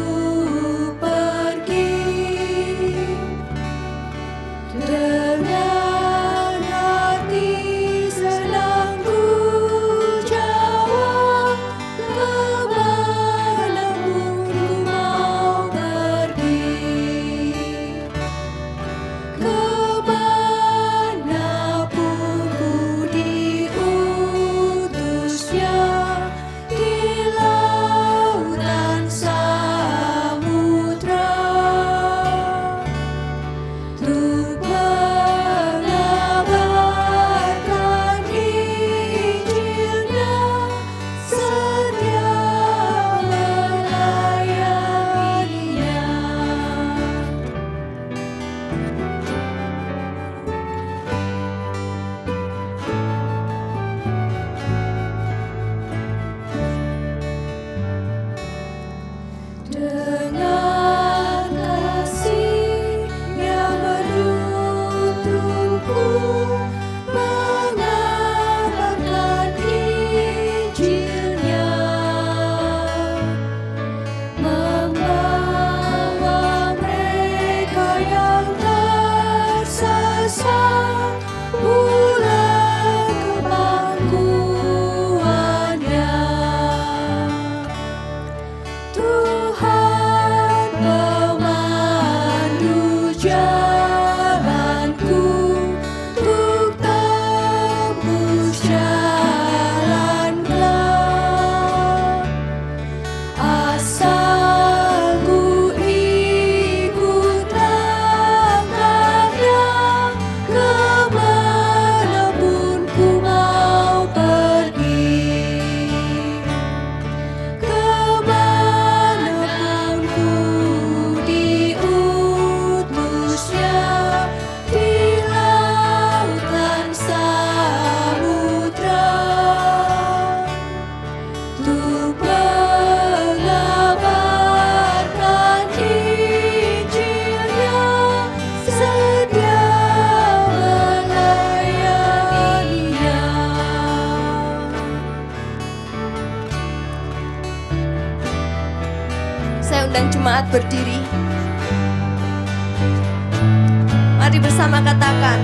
pergi. Dengan hati senang ku jawab, kemanapun ku mau pergi. Kemanapun ku diutusnya, di laut dan samudra, untuk mengabarkan Injilnya, setia melayaninya. Dengan kasih yang menuntunku, mengabarkan Injilnya, membawa mereka yang tersesat pulang ke pangkuannya. Tuhan pemandu jalanku, untuk tembus jalan gelap. Asal ku ikut langkahnya, kemanapun ku mau pergi. Kemanapun ku diutusnya, di laut dan samudra, untuk mengabarkan Injilnya, sedia melayaninya. Saya undang jemaat berdiri. Mari bersama katakan,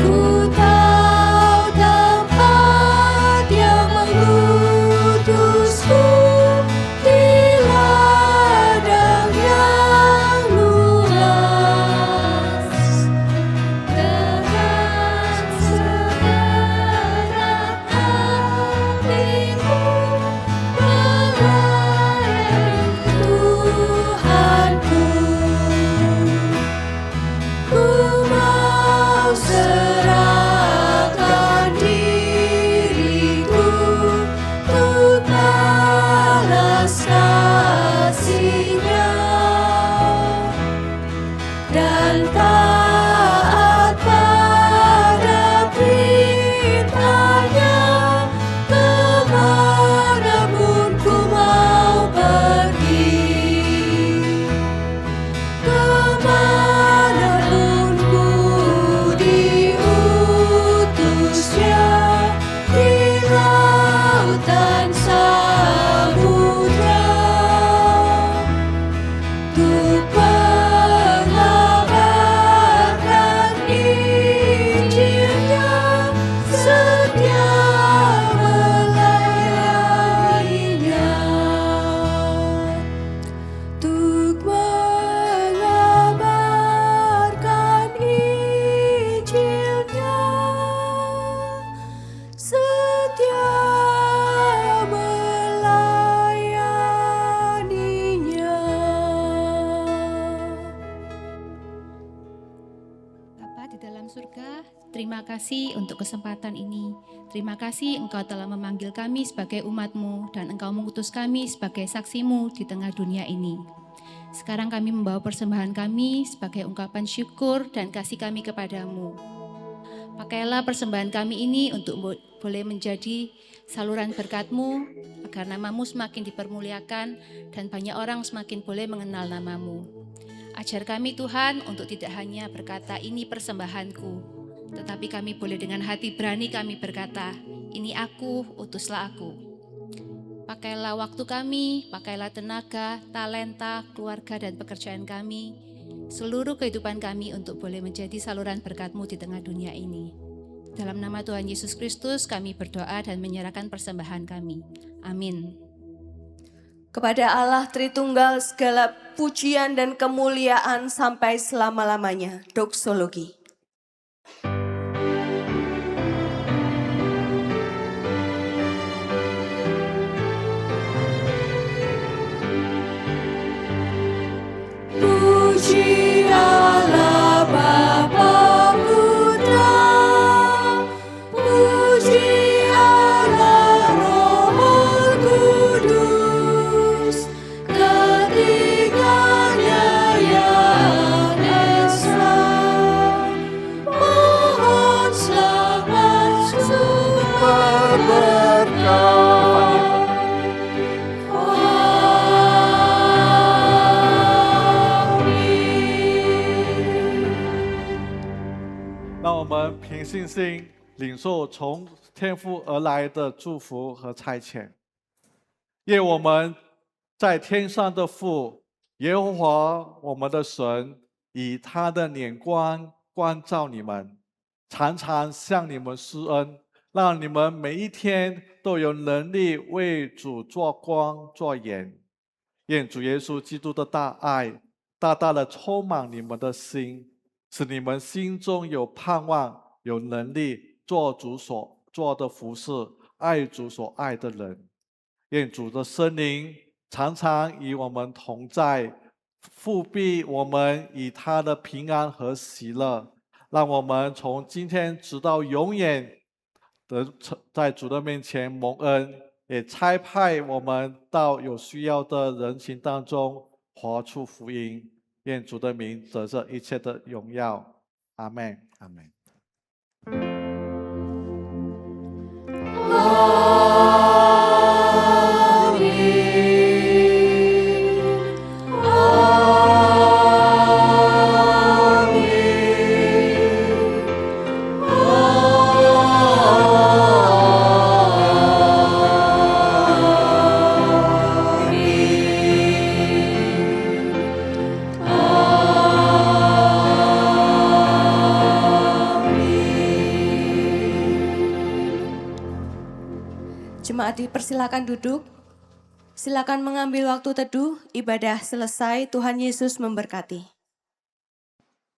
Ku tahu tempat yang mengutusku, di ladang yang luas. Dengan segenap hatiku, melayani Tuhanku. di dalam surga, terima kasih untuk kesempatan ini. Terima kasih Engkau telah memanggil kami sebagai umat-Mu dan Engkau mengutus kami sebagai saksi-Mu di tengah dunia ini. Sekarang kami membawa persembahan kami sebagai ungkapan syukur dan kasih kami kepadamu. Pakailah persembahan kami ini untuk boleh menjadi saluran berkat-Mu, agar nama-Mu semakin dipermuliakan dan banyak orang semakin boleh mengenal nama-Mu. Ajar kami Tuhan untuk tidak hanya berkata ini persembahanku, tetapi kami boleh dengan hati berani kami berkata, ini aku, utuslah aku. Pakailah waktu kami, pakailah tenaga, talenta, keluarga dan pekerjaan kami, seluruh kehidupan kami untuk boleh menjadi saluran berkat-Mu di tengah dunia ini. Dalam nama Tuhan Yesus Kristus kami berdoa dan menyerahkan persembahan kami. Amin. Kepada Allah Tritunggal segala pujian dan kemuliaan sampai selama-lamanya. Doksologi. Puji Allah Bapa Putra, puji Allah Roh Kudus, ketiganya yang esa. Mohon selamat sumber berkah. 让我们凭信心领受从天父而来的祝福和差遣。愿我们在天上的父耶和华我们的神，以他的眼光关照你们，常常向你们施恩，让你们每一天都有能力为主做光做盐。愿主耶稣基督的大爱大大的充满你们的心，使你们心中有盼望，有能力做主所做的服事，爱主所爱的人。愿主的圣灵常常与我们同在，复庇我们以他的平安和喜乐，让我们从今天直到永远的在主的面前蒙恩，也差派我们到有需要的人群当中活出福音。愿主的名得着一切的荣耀。阿门。阿门。Jemaat dipersilakan duduk. Silakan mengambil waktu teduh, ibadah selesai, Tuhan Yesus memberkati.